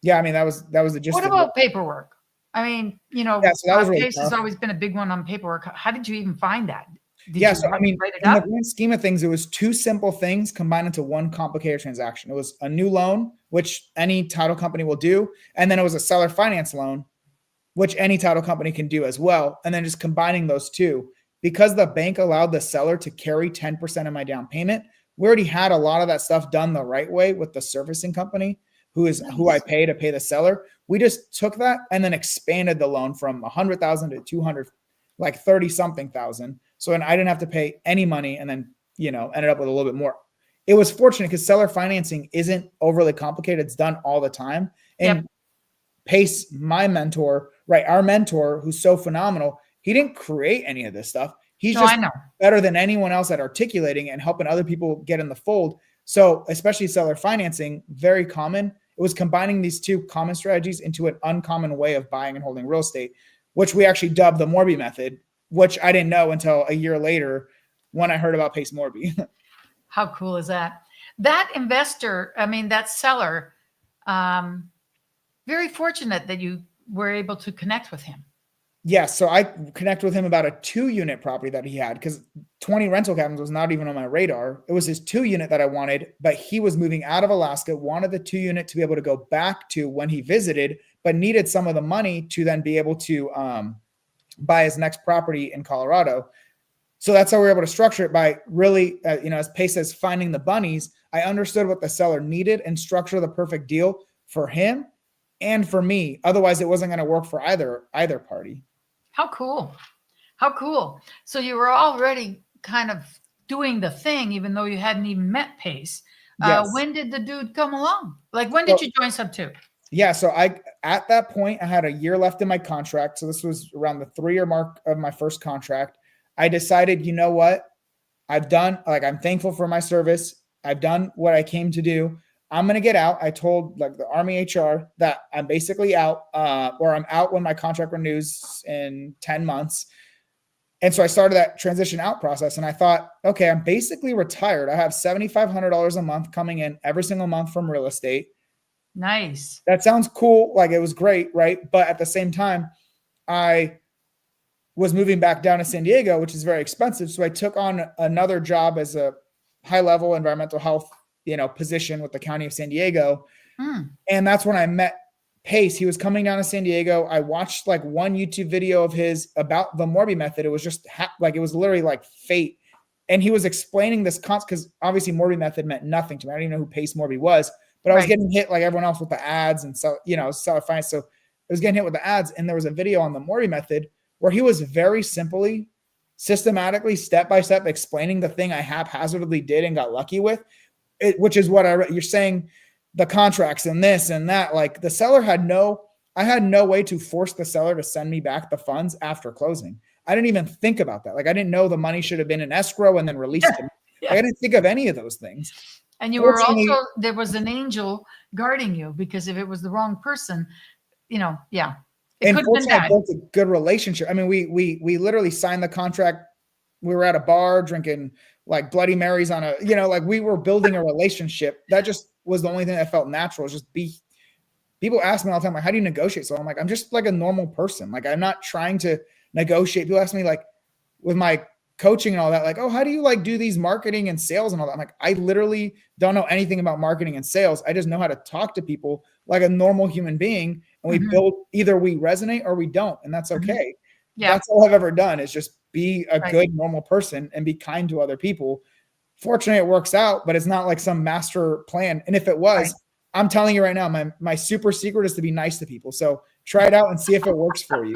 yeah, I mean, that was the gist What of it. about paperwork? I mean, Yeah, so that was really Pace has tough. always been a big one on paperwork. How did you even find that? Did Yeah, you so I have to mean, write it in the up? grand scheme of things, it was two simple things combined into one complicated transaction. It was a new loan, which any title company will do, and then it was a seller finance loan, which any title company can do as well. And then just combining those two, because the bank allowed the seller to carry 10% of my down payment, we already had a lot of that stuff done the right way with the servicing company, who I Nice. pay to pay the seller. We just took that and then expanded the loan from 100,000 to 200, like 30 something thousand. So then I didn't have to pay any money, and then, ended up with a little bit more. It was fortunate because seller financing isn't overly complicated. It's done all the time. And Yep. Pace, my mentor, right, our mentor, who's so phenomenal, he didn't create any of this stuff. He's No, I just know. better than anyone else at articulating and helping other people get in the fold. So, especially seller financing, very common. It was combining these two common strategies into an uncommon way of buying and holding real estate, which we actually dubbed the Morby method, which I didn't know until a year later when I heard about Pace Morby. How cool is that? That investor, I mean, that seller, um, very fortunate that you were able to connect with him. Yeah, so I connected with him about a 2-unit property that he had, because 20 rental cabins was not even on my radar. It was his 2-unit that I wanted, but he was moving out of Alaska, wanted the 2-unit to be able to go back to when he visited, but needed some of the money to then be able to buy his next property in Colorado. So that's how we were able to structure it, by really, as Pace says, finding the bunnies. I understood what the seller needed and structure the perfect deal for him and for me. Otherwise, it wasn't going to work for either party. How cool. How cool. So you were already kind of doing the thing, even though you hadn't even met Pace. Yes. When did the dude come along? Like, when So- did you join Sub 2? Yeah, so at that point I had a year left in my contract. So this was around the 3-year mark of my first contract. I decided, you know what? I'm thankful for my service. I've done what I came to do. I'm going to get out. I told the Army HR that I'm basically out, or I'm out when my contract renews in 10 months. And so I started that transition out process, and I thought, okay, I'm basically retired. I have $7,500 a month coming in every single month from real estate. Nice. That sounds cool. Like, it was great, right? But at the same time, I was moving back down to San Diego, which is very expensive. So I took on another job as a high-level environmental health, position with the county of San Diego. And that's when I met Pace. He was coming down to San Diego. I watched one YouTube video of his about the Morby method. It was just it was literally like fate. And he was explaining this concept, because obviously Morby method meant nothing to me. I didn't even know who Pace Morby was, but I was getting hit like everyone else with the ads and seller finance. So I was getting hit with the ads. And there was a video on the Morby method where he was very simply, systematically, step by step explaining the thing I haphazardly did and got lucky with, which is what you're saying, the contracts and this and that. Like, the seller I had no way to force the seller to send me back the funds after closing. I didn't even think about that. Like, I didn't know the money should have been in escrow and then released. Yeah. I didn't think of any of those things. And you were also, there was an angel guarding you, because if it was the wrong person, it could have been bad. I built a good relationship. I mean, we literally signed the contract. We were at a bar drinking like Bloody Marys on we were building a relationship. That just was the only thing that felt natural. People ask me all the time, like, how do you negotiate? So I'm like, I'm just like a normal person. Like, I'm not trying to negotiate. People ask me, like, with my coaching and all that, like, oh, how do you do these marketing and sales and all that? I'm like, I literally don't know anything about marketing and sales. I just know how to talk to people like a normal human being. And we build, either we resonate or we don't. And that's okay. Yeah. That's all I've ever done, is just be a good, normal person and be kind to other people. Fortunately, it works out, but it's not like some master plan. And if it was, I'm telling you right now, my super secret is to be nice to people. So try it out and see if it works for you.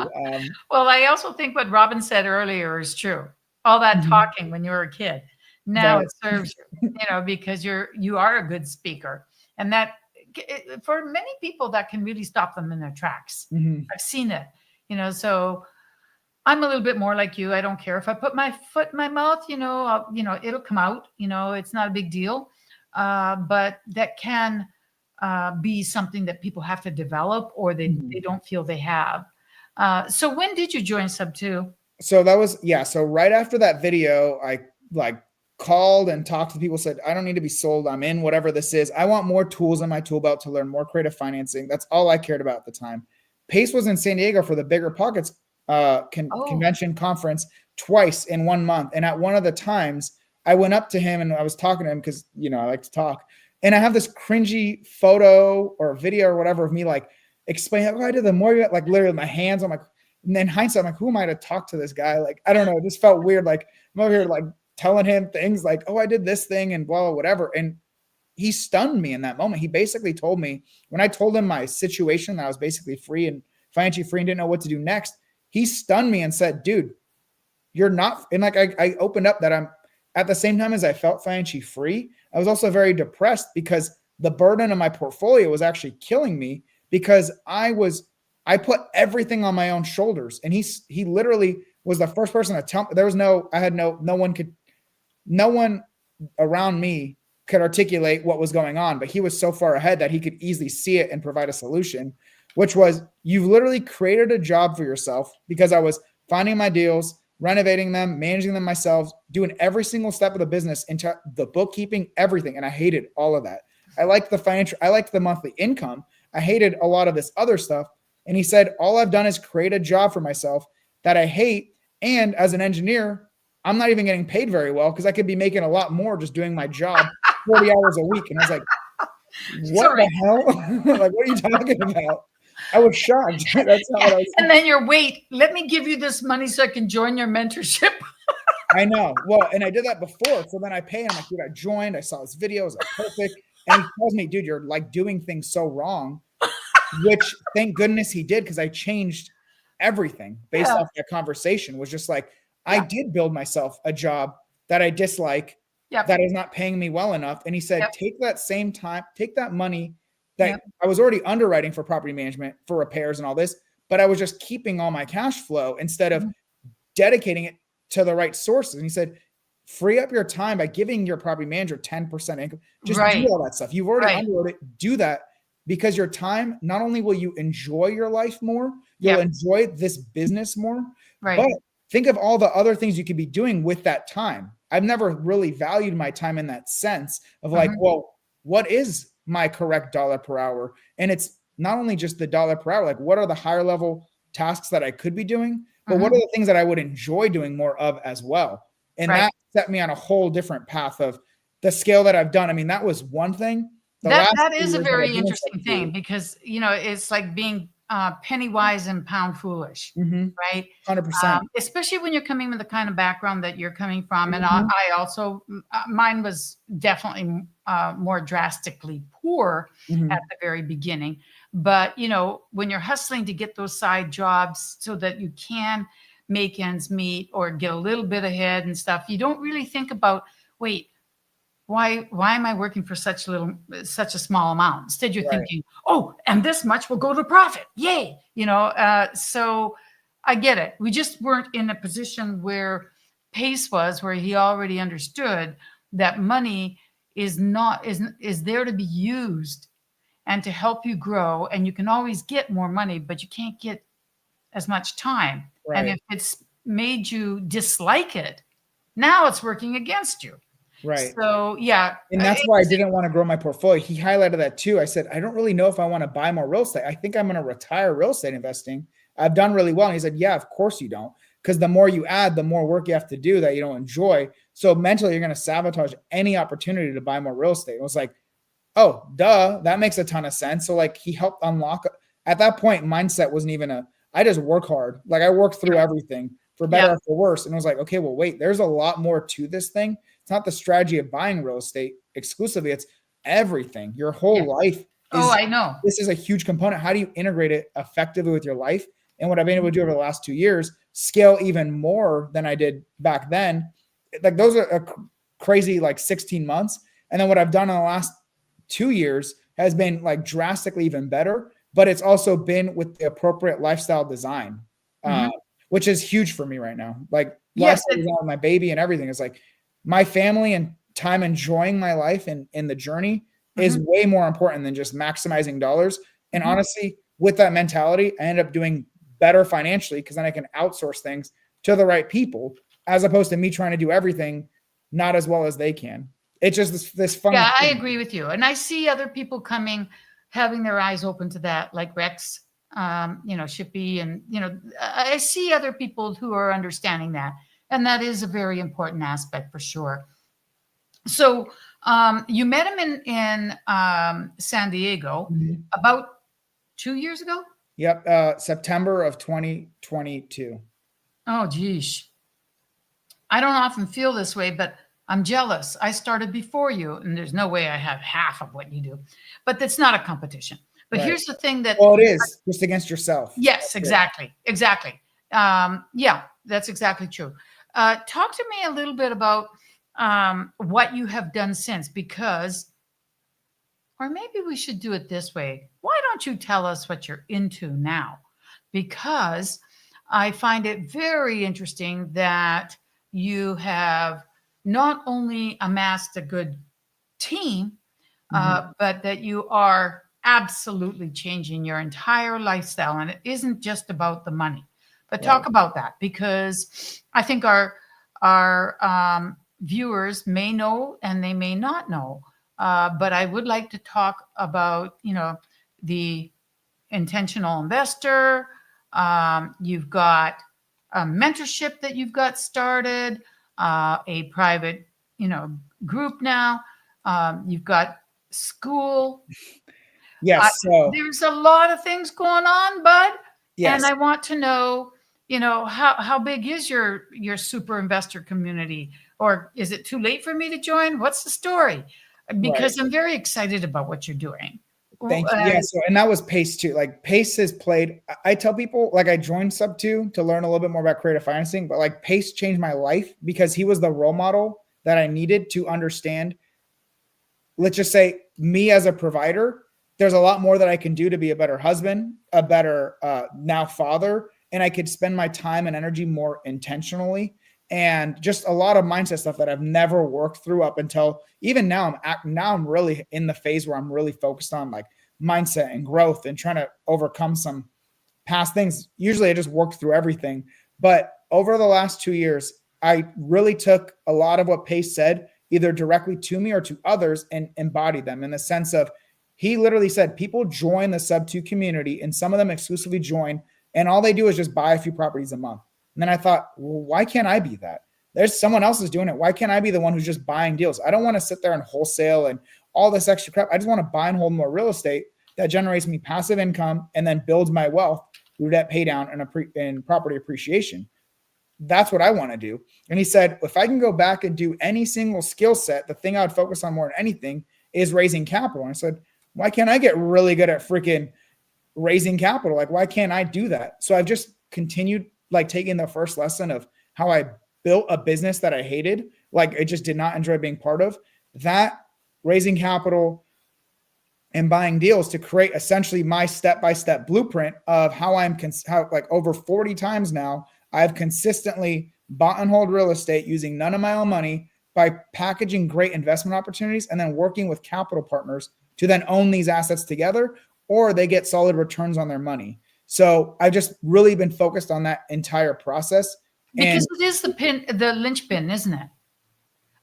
Well, I also think what Robin said earlier is true. All that talking when you were a kid, now it serves you, because you are a good speaker. And that, for many people, that can really stop them in their tracks. I've seen it, so I'm a little bit more like you. I don't care if I put my foot in my mouth, it'll come out, it's not a big deal. But that can be something that people have to develop, or they don't feel they have. So when did you join Sub 2? So that was, so right after that video, I called and talked to people, said, I don't need to be sold. I'm in whatever this is. I want more tools in my tool belt to learn more creative financing. That's all I cared about at the time. Pace was in San Diego for the Bigger Pockets convention conference twice in 1 month. And at one of the times I went up to him and I was talking to him because, you know, I like to talk. And I have this cringy photo or video or whatever of me like explaining, oh, I did the more, like literally my hands. I'm like, and then hindsight, I'm like, who am I to talk to this guy? Like, I don't know. It just felt weird. Like I'm over here like telling him things like, oh, I did this thing and blah, blah, whatever. And he stunned me in that moment. He basically told me, when I told him my situation, that I was basically free and financially free and didn't know what to do next, he stunned me and said, dude, you're not. And like, I opened up that I'm at the same time as I felt financially free, I was also very depressed because the burden of my portfolio was actually killing me because I put everything on my own shoulders. And he literally was the first person to tell me. There was no one around me could articulate what was going on, but he was so far ahead that he could easily see it and provide a solution, which was, you've literally created a job for yourself, because I was finding my deals, renovating them, managing them myself, doing every single step of the business, into the bookkeeping, everything. And I hated all of that. I liked the monthly income. I hated a lot of this other stuff. And he said, all I've done is create a job for myself that I hate. And as an engineer, I'm not even getting paid very well, because I could be making a lot more just doing my job 40 hours a week. And I was like, what the hell? Like, what are you talking about? I was shocked. That's not what I was And then you're, wait, let me give you this money so I can join your mentorship. I know. Well, and I did that before. So then I pay him. I'm like, dude, I joined. I saw his videos. Like, perfect. And he tells me, dude, you're like doing things so wrong, which thank goodness he did, because I changed everything based off that conversation. Was just like, I did build myself a job that I dislike, that is not paying me well enough. And he said, take that same time, take that money that I was already underwriting for property management, for repairs and all this, but I was just keeping all my cash flow instead of dedicating it to the right sources. And he said, free up your time by giving your property manager 10% income. Just do all that stuff. You've already underwrote it. Do that, because your time, not only will you enjoy your life more, you'll enjoy this business more, but think of all the other things you could be doing with that time. I've never really valued my time in that sense of like, well, what is my correct dollar per hour? And it's not only just the dollar per hour, like what are the higher level tasks that I could be doing, but what are the things that I would enjoy doing more of as well? And that set me on a whole different path of the scale that I've done. I mean, that was one thing. That is a very interesting thing, because, you know, it's like being penny wise and pound foolish, right? 100%. Especially when you're coming with the kind of background that you're coming from. And I also, mine was definitely more drastically poor at the very beginning. But, you know, when you're hustling to get those side jobs so that you can make ends meet or get a little bit ahead and stuff, you don't really think about, wait, why am I working for such a small amount? Instead, you're thinking, oh, and this much will go to profit. Yay. You know, so I get it. We just weren't in a position where Pace was, where he already understood that money is there to be used and to help you grow. And you can always get more money, but you can't get as much time. And if it's made you dislike it, now it's working against you. Right. So, yeah. And that's why I didn't want to grow my portfolio. He highlighted that too. I said, I don't really know if I want to buy more real estate. I think I'm going to retire real estate investing. I've done really well. And he said, yeah, of course you don't. Because the more you add, the more work you have to do that you don't enjoy. So mentally, you're going to sabotage any opportunity to buy more real estate. It was like, oh, duh, that makes a ton of sense. So like he helped unlock. At that point, mindset wasn't even I just work hard. Like I worked through everything, for better or for worse. And it was like, okay, well, wait, there's a lot more to this thing. It's not the strategy of buying real estate exclusively. It's everything. Your whole life. I know. This is a huge component. How do you integrate it effectively with your life? And what I've been able to do over the last 2 years, scale even more than I did back then. Like those are a crazy, like 16 months. And then what I've done in the last 2 years has been like drastically even better, but it's also been with the appropriate lifestyle design, which is huge for me right now. Like lifestyle design with my baby and everything is like my family and time enjoying my life and in the journey is way more important than just maximizing dollars. And honestly, with that mentality, I ended up doing better financially because then I can outsource things to the right people, as opposed to me trying to do everything not as well as they can. It's just this fun. Yeah, I agree with you. And I see other people coming, having their eyes open to that, like Rex, Shippy, and, I see other people who are understanding that. And that is a very important aspect for sure. So you met him in San Diego about 2 years ago? Yep. September of 2022. Oh, geez. I don't often feel this way, but I'm jealous. I started before you, and there's no way I have half of what you do. But that's not a competition. But here's the thing that... Well, it is just against yourself. Yes, exactly. Exactly. Yeah, that's exactly true. Talk to me a little bit about what you have done since, because, or maybe we should do it this way. Why don't you tell us what you're into now? Because I find it very interesting that you have not only amassed a good team, but that you are absolutely changing your entire lifestyle. And it isn't just about the money, but talk about that, because I think our viewers may know and they may not know. But I would like to talk about, the intentional investor. You've got a mentorship that you've got started, a private, group now. You've got school. Yes. So there's a lot of things going on, bud. yes. And I want to know, how big is your super investor community? Or is it too late for me to join? What's the story? Because I'm very excited about what you're doing. Thank you. Yeah. So, and that was Pace too. Like Pace has played, I tell people, like I joined Sub 2 to learn a little bit more about creative financing, but like Pace changed my life because he was the role model that I needed to understand. Let's just say me as a provider, there's a lot more that I can do to be a better husband, a better now father, and I could spend my time and energy more intentionally. And just a lot of mindset stuff that I've never worked through up until even now. I'm really in the phase where I'm really focused on like mindset and growth and trying to overcome some past things. Usually I just work through everything. But over the last 2 years, I really took a lot of what Pace said, either directly to me or to others, and embodied them in the sense of, he literally said, people join the Sub 2 community and some of them exclusively join, and all they do is just buy a few properties a month. And then I thought, well, why can't I be that? There's someone else is doing it. Why can't I be the one who's just buying deals? I don't want to sit there and wholesale and all this extra crap. I just want to buy and hold more real estate that generates me passive income and then builds my wealth through debt pay down and property appreciation. That's what I want to do. And he said, if I can go back and do any single skill set, the thing I would focus on more than anything is raising capital. And I said, why can't I get really good at freaking raising capital? Like, why can't I do that? So I've just continued like taking the first lesson of how I built a business that I hated. Like I just did not enjoy being part of that, raising capital and buying deals to create essentially my step-by-step blueprint of how how like over 40 times now, I've consistently bought and hold real estate using none of my own money by packaging great investment opportunities and then working with capital partners to then own these assets together, or they get solid returns on their money. So I've just really been focused on that entire process. Because it is the linchpin, isn't it?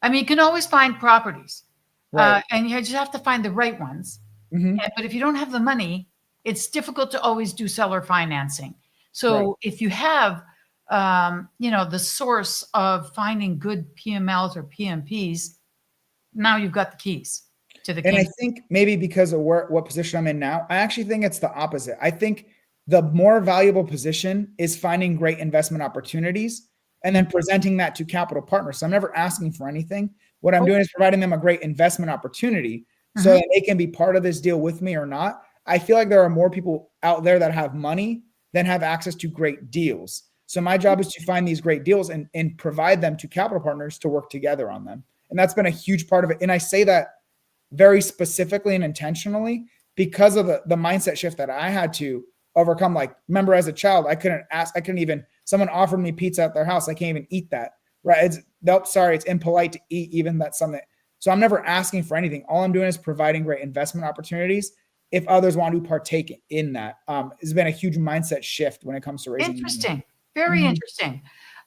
I mean, you can always find properties, and you just have to find the right ones. But if you don't have the money, it's difficult to always do seller financing. So if you have, the source of finding good PMLs or PMPs, now you've got the keys to the kingdom. And I think maybe because of what position I'm in now, I actually think it's the opposite. I think the more valuable position is finding great investment opportunities and then presenting that to capital partners. So I'm never asking for anything. What I'm doing is providing them a great investment opportunity so that they can be part of this deal with me or not. I feel like there are more people out there that have money than have access to great deals. So my job is to find these great deals and provide them to capital partners to work together on them. And that's been a huge part of it. And I say that very specifically and intentionally because of the mindset shift that I had to overcome. Like, remember as a child, someone offered me pizza at their house. I can't even eat that. Right. It's impolite to eat even that's something. So I'm never asking for anything. All I'm doing is providing great investment opportunities if others want to partake in that. It's been a huge mindset shift when it comes to raising Interesting. money. Very interesting.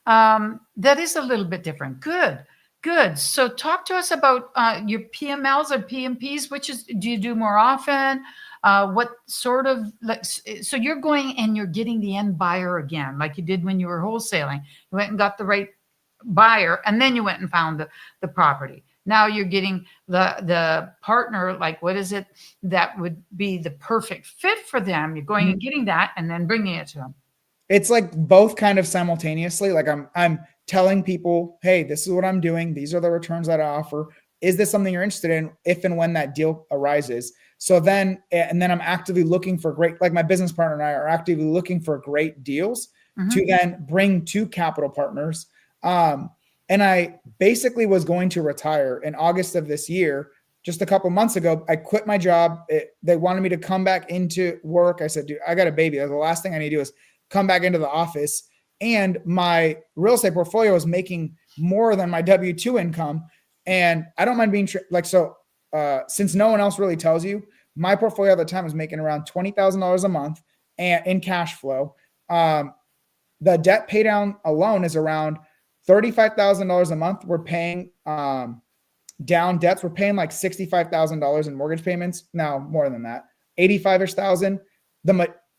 That is a little bit different. Good. Good. So talk to us about your PMLs or PMPs. Do you do more often? What sort of like? So you're going and you're getting the end buyer again, like you did when you were wholesaling. You went and got the right buyer, and then you went and found the property. Now you're getting the partner. Like, what is it that would be the perfect fit for them? You're going and getting that, and then bringing it to them. It's like both kind of simultaneously. Like I'm telling people, hey, this is what I'm doing. These are the returns that I offer. Is this something you're interested in if and when that deal arises? So then, and then I'm actively looking for great, like my business partner and I are actively looking for great deals to then bring to capital partners. And I basically was going to retire in August of this year. Just a couple months ago, I quit my job. They wanted me to come back into work. I said, dude, I got a baby. The last thing I need to do is come back into the office. And my real estate portfolio is making more than my W-2 income. And I don't mind being since no one else really tells you, my portfolio at the time was making around $20,000 a month and in cash flow. The debt pay down alone is around $35,000 a month. We're paying down debts. We're paying like $65,000 in mortgage payments. Now more than that, 85-ish thousand.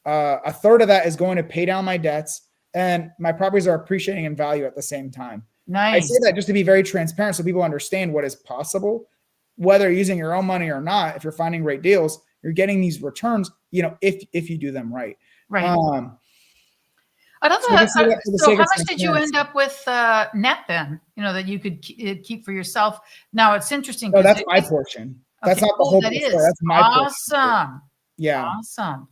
A third of that is going to pay down my debts, and my properties are appreciating in value at the same time. Nice. I say that just to be very transparent so people understand what is possible, whether you're using your own money or not. If you're finding great deals, you're getting these returns, if you do them right. Right. So how much did you end up with net then? That you could keep for yourself. Now it's interesting. No, that's my portion. That's not the whole that portion. Is. That's my awesome. Portion. Yeah. Awesome.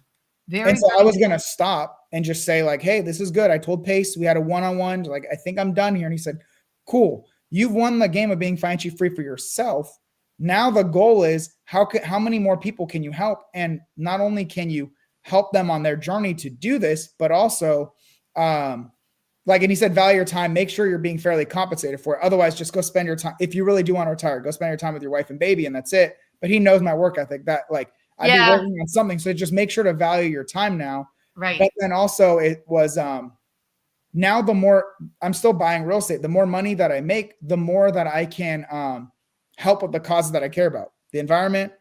And so I was going to stop and just say like, hey, this is good. I told Pace, we had a one-on-one, like, I think I'm done here. And he said, cool. You've won the game of being financially free for yourself. Now the goal is how many more people can you help? And not only can you help them on their journey to do this, but also, and he said, value your time, make sure you're being fairly compensated for it. Otherwise, just go spend your time. If you really do want to retire, go spend your time with your wife and baby, and that's it. But he knows my work ethic, that like, I'd be working on something. So just make sure to value your time now. Right. But then also it was, now the more I'm still buying real estate, the more money that I make, the more that I can, help with the causes that I care about. The environment,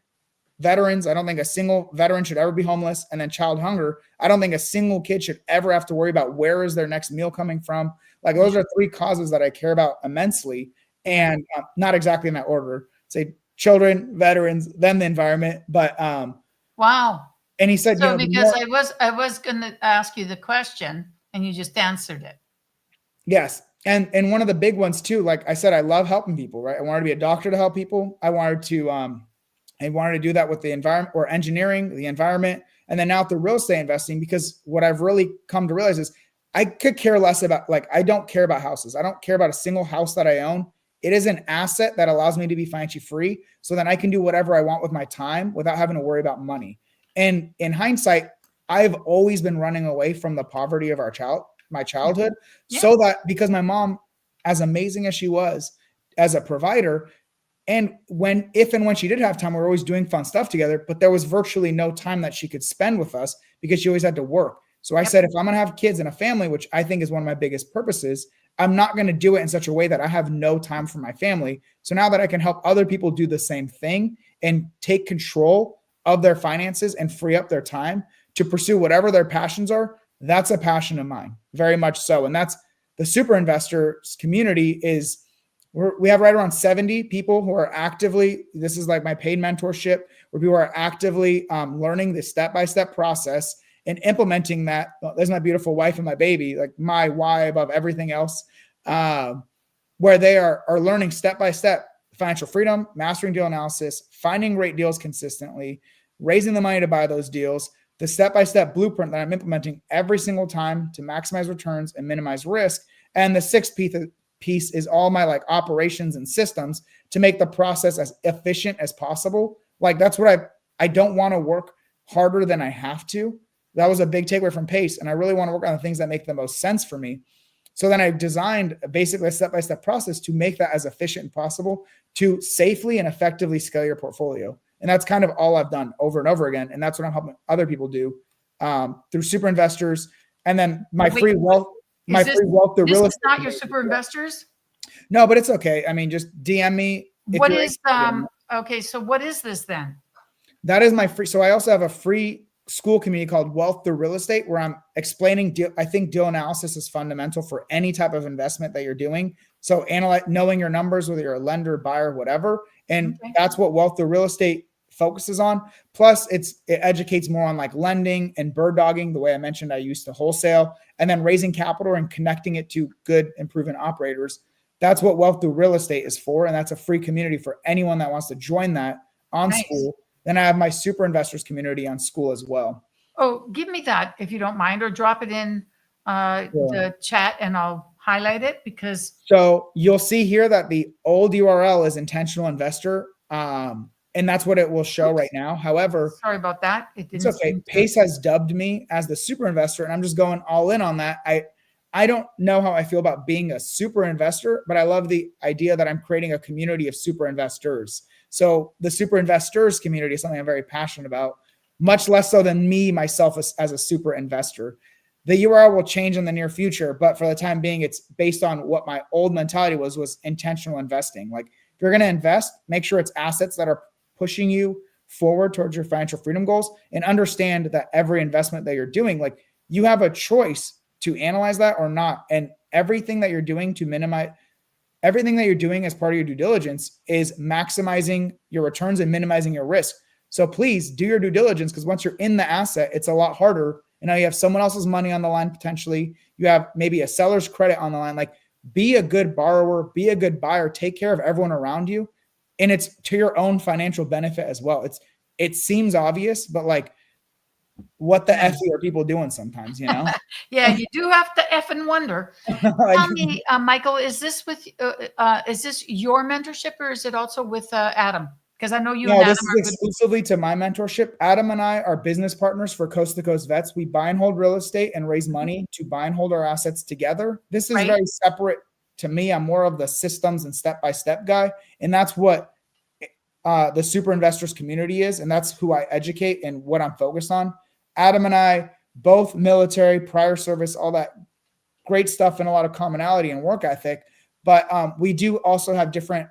veterans. I don't think a single veteran should ever be homeless. And then child hunger. I don't think a single kid should ever have to worry about where is their next meal coming from. Like those are three causes that I care about immensely, and not exactly in that order. Say children, veterans, then the environment. But wow. And he said, because I was going to ask you the question, and you just answered it. Yes. And one of the big ones too, like I said, I love helping people, right? I wanted to be a doctor to help people. I wanted to do that with the environment or engineering, the environment, and then now with the real estate investing, because what I've really come to realize is I could care less about, like, I don't care about houses. I don't care about a single house that I own. It is an asset that allows me to be financially free, so then I can do whatever I want with my time without having to worry about money. And in hindsight, I've always been running away from the poverty of my childhood. Yeah. So that because my mom, as amazing as she was as a provider, and if and when she did have time, we were always doing fun stuff together, but there was virtually no time that she could spend with us because she always had to work. So I said, if I'm going to have kids and a family, which I think is one of my biggest purposes, I'm not going to do it in such a way that I have no time for my family. So now that I can help other people do the same thing and take control of their finances and free up their time to pursue whatever their passions are, that's a passion of mine, very much so. And that's the super investors community is, we have right around 70 people who are actively, this is like my paid mentorship, where people are actively learning the step-by-step process and implementing that. There's my beautiful wife and my baby, like my why above everything else, where they are learning step-by-step financial freedom, mastering deal analysis, finding great deals consistently, raising the money to buy those deals, the step-by-step blueprint that I'm implementing every single time to maximize returns and minimize risk. And the sixth piece is all my like operations and systems to make the process as efficient as possible. Like that's what I don't want to work harder than I have to. That was a big takeaway from Pace. And I really want to work on the things that make the most sense for me. So then I designed basically a step-by-step process to make that as efficient as possible to safely and effectively scale your portfolio. And that's kind of all I've done over and over again. And that's what I'm helping other people do through super investors. And then my free wealth, the real estate. This is not your super investors? No, but it's okay. I mean, just DM me. If What you're is, interested in it. okay, so what is this then? That is my free. So I also have a free school community called Wealth Through Real Estate, where I'm explaining deal. I think deal analysis is fundamental for any type of investment that you're doing. So knowing your numbers, whether you're a lender, buyer, whatever. And Okay. that's what Wealth Through Real Estate focuses on. Plus it educates more on like lending and bird dogging. The way I mentioned, I used to wholesale, and then raising capital and connecting it to good and proven operators. That's what Wealth Through Real Estate is for. And that's a free community for anyone that wants to join that on Nice. school. Then I have my super investors community on school as well. Oh, give me that if you don't mind, or drop it in the chat and I'll highlight it because. So you'll see here that the old URL is intentional investor. And that's what it will show right now. However, sorry about that. It didn't. It's okay. Pace has dubbed me as the super investor, and I'm just going all in on that. I don't know how I feel about being a super investor, but I love the idea that I'm creating a community of super investors. So the super investors community is something I'm very passionate about, much less so than me, myself as a super investor. The URL will change in the near future, but for the time being, it's based on what my old mentality was intentional investing. Like if you're going to invest, make sure it's assets that are pushing you forward towards your financial freedom goals, and understand that every investment that you're doing, like you have a choice to analyze that or not. And everything that you're doing to minimize everything that you're doing as part of your due diligence is maximizing your returns and minimizing your risk. So please do your due diligence, because once you're in the asset, it's a lot harder. And now you have someone else's money on the line potentially. You have maybe a seller's credit on the line. Like be a good borrower, be a good buyer, take care of everyone around you. And it's to your own financial benefit as well. It seems obvious, but like what the F are people doing sometimes, you know? Yeah, you do have to F and wonder. Tell me, Michael, is this your mentorship, or is it also with Adam? Because I know you and Adam this is exclusively to my mentorship. Adam and I are business partners for Coast to Coast Vets. We buy and hold real estate and raise money to buy and hold our assets together. This is very separate to me. I'm more of the systems and step-by-step guy. And that's what the super investors community is. And that's who I educate and what I'm focused on. Adam and I, both military, prior service, all that great stuff, and a lot of commonality and work ethic. But we do also have different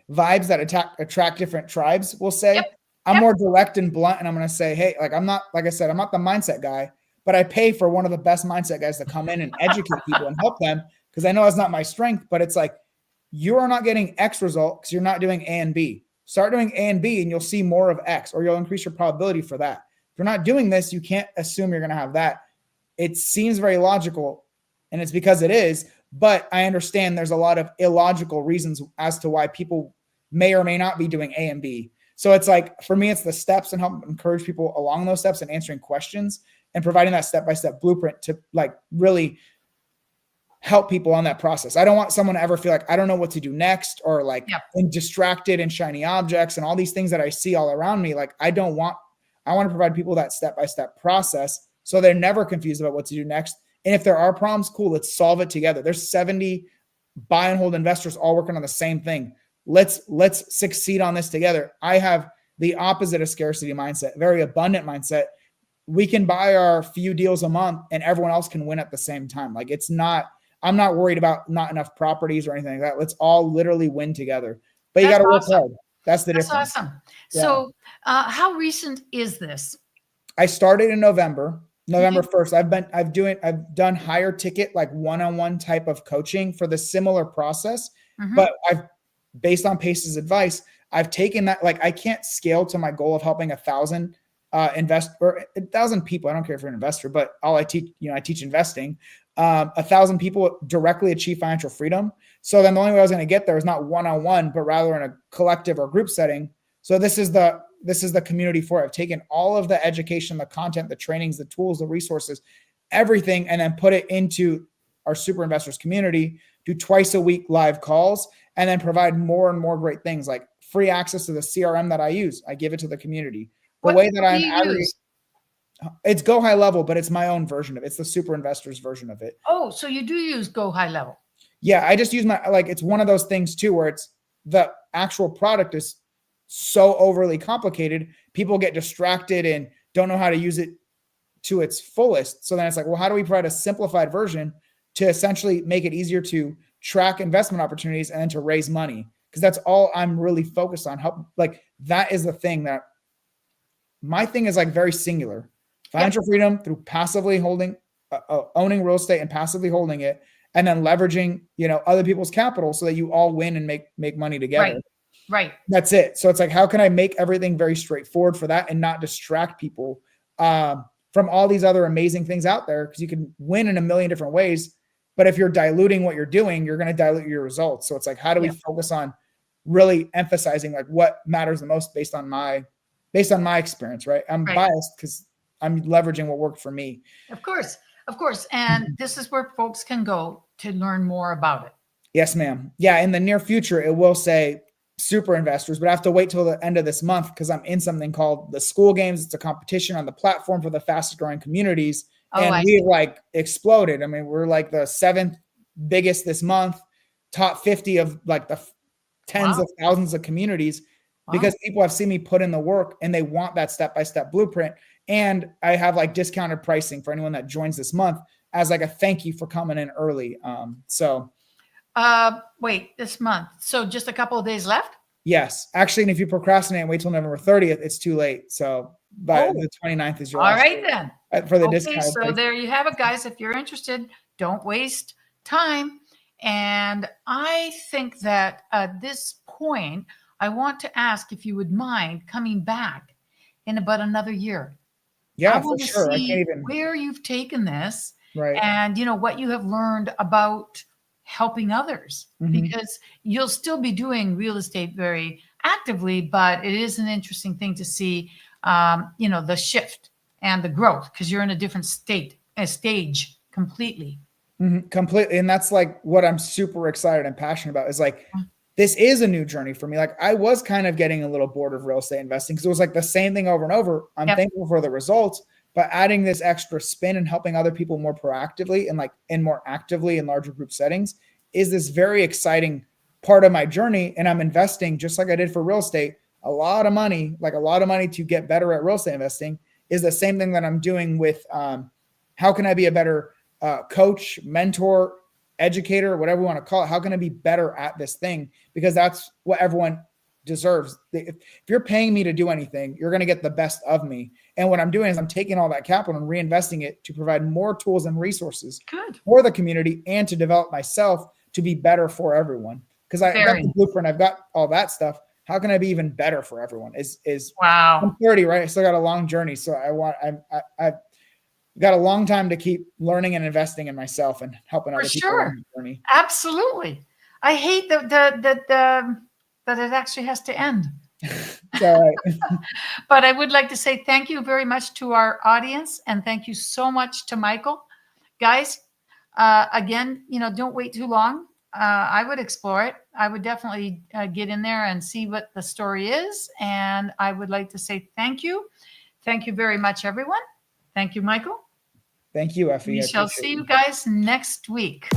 vibes that attract different tribes, we'll say. Yep. I'm more direct and blunt, and I'm going to say, hey, like I'm not, like I said, I'm not the mindset guy, but I pay for one of the best mindset guys to come in and educate people and help them, because I know that's not my strength. But it's like, you are not getting X result because you're not doing A and B. Start doing A and B and you'll see more of X, or you'll increase your probability for that. If you're not doing this, you can't assume you're going to have that. It seems very logical, and it's because it is, but I understand there's a lot of illogical reasons as to why people may or may not be doing A and B. So it's like, for me, it's the steps and help encourage people along those steps and answering questions and providing that step-by-step blueprint to like really help people on that process. I don't want someone to ever feel like I don't know what to do next, or like I'm distracted and shiny objects and all these things that I see all around me. Like I want to provide people that step-by-step process so they're never confused about what to do next. And if there are problems, cool, let's solve it together. There's 70 buy and hold investors all working on the same thing. Let's succeed on this together. I have the opposite of scarcity mindset, very abundant mindset. We can buy our few deals a month and everyone else can win at the same time. Like I'm not worried about not enough properties or anything like that. Let's all literally win together. But you got to work hard. That's the difference. That's awesome. Yeah. So how recent is this? I started in November 1st. I've done higher ticket, like one-on-one type of coaching for the similar process. But based on Pace's advice, I've taken that, like I can't scale to my goal of helping 1,000 1,000 people. I don't care if you're an investor, but I teach investing. 1,000 people directly achieve financial freedom. So then the only way I was going to get there is not one-on-one, but rather in a collective or group setting. So this is the community for it. I've taken all of the education, the content, the trainings, the tools, the resources, everything, and then put it into our super investors community, do twice a week live calls, and then provide more and more great things like free access to the CRM that I use. I give it to the community. It's Go High Level, but it's my own version of it. It's the super investors version of it. Oh, so you do use Go High Level? Yeah, I just use it's one of those things too, where it's the actual product is so overly complicated. People get distracted and don't know how to use it to its fullest. So then it's like, well, how do we provide a simplified version to essentially make it easier to track investment opportunities and then to raise money. Because that's all I'm really focused on. That is the thing that my thing is like very singular. Financial freedom through passively holding, owning real estate and passively holding it, and then leveraging, other people's capital so that you all win and make money together. Right. That's it. So it's like, how can I make everything very straightforward for that and not distract people from all these other amazing things out there? Because you can win in a million different ways, but if you're diluting what you're doing, you're going to dilute your results. So it's like, how do we focus on really emphasizing like what matters the most based on my experience, right? I'm biased because I'm leveraging what worked for me. Of course. And this is where folks can go to learn more about it. Yes, ma'am. Yeah. In the near future, it will say super investors, but I have to wait till the end of this month because I'm in something called the School Games. It's a competition on the platform for the fastest growing communities. And we've like exploded. I mean, we're like the 7th biggest this month, top 50 of like the tens of thousands of communities because people have seen me put in the work and they want that step-by-step blueprint. And I have like discounted pricing for anyone that joins this month as like a thank you for coming in early. Wait, this month. So just a couple of days left? Yes. Actually, and if you procrastinate and wait till November 30th, it's too late. So by the 29th is your all last right day then. For the discount. So there you have it, guys. If you're interested, don't waste time. And I think that at this point, I want to ask if you would mind coming back in about another year. Yeah, I want for to sure. see where you've taken this, right, and what you have learned about helping others, because you'll still be doing real estate very actively, but it is an interesting thing to see, the shift and the growth because you're in a different stage completely. Completely. And that's like what I'm super excited and passionate about is like, this is a new journey for me. Like I was kind of getting a little bored of real estate investing because it was like the same thing over and over. I'm thankful for the results, but adding this extra spin and helping other people more proactively and more actively in larger group settings is this very exciting part of my journey. And I'm investing just like I did for real estate, a lot of money to get better at real estate investing is the same thing that I'm doing with how can I be a better coach, mentor, educator, whatever you want to call it. How can I be better at this thing? Because that's what everyone deserves. If you're paying me to do anything, you're going to get the best of me. And what I'm doing is I'm taking all that capital and reinvesting it to provide more tools and resources for the community and to develop myself to be better for everyone. Because I got the blueprint, I've got all that stuff. How can I be even better for everyone? Wow. I'm 30, right? I still got a long journey. So I've got a long time to keep learning and investing in myself and helping other people on the journey. Absolutely. I hate that it actually has to end. But I would like to say thank you very much to our audience and thank you so much to Michael. Guys, again, don't wait too long. I would explore it. I would definitely get in there and see what the story is. And I would like to say thank you. Thank you very much, everyone. Thank you, Michael. Thank you, Effie. We shall see you guys next week.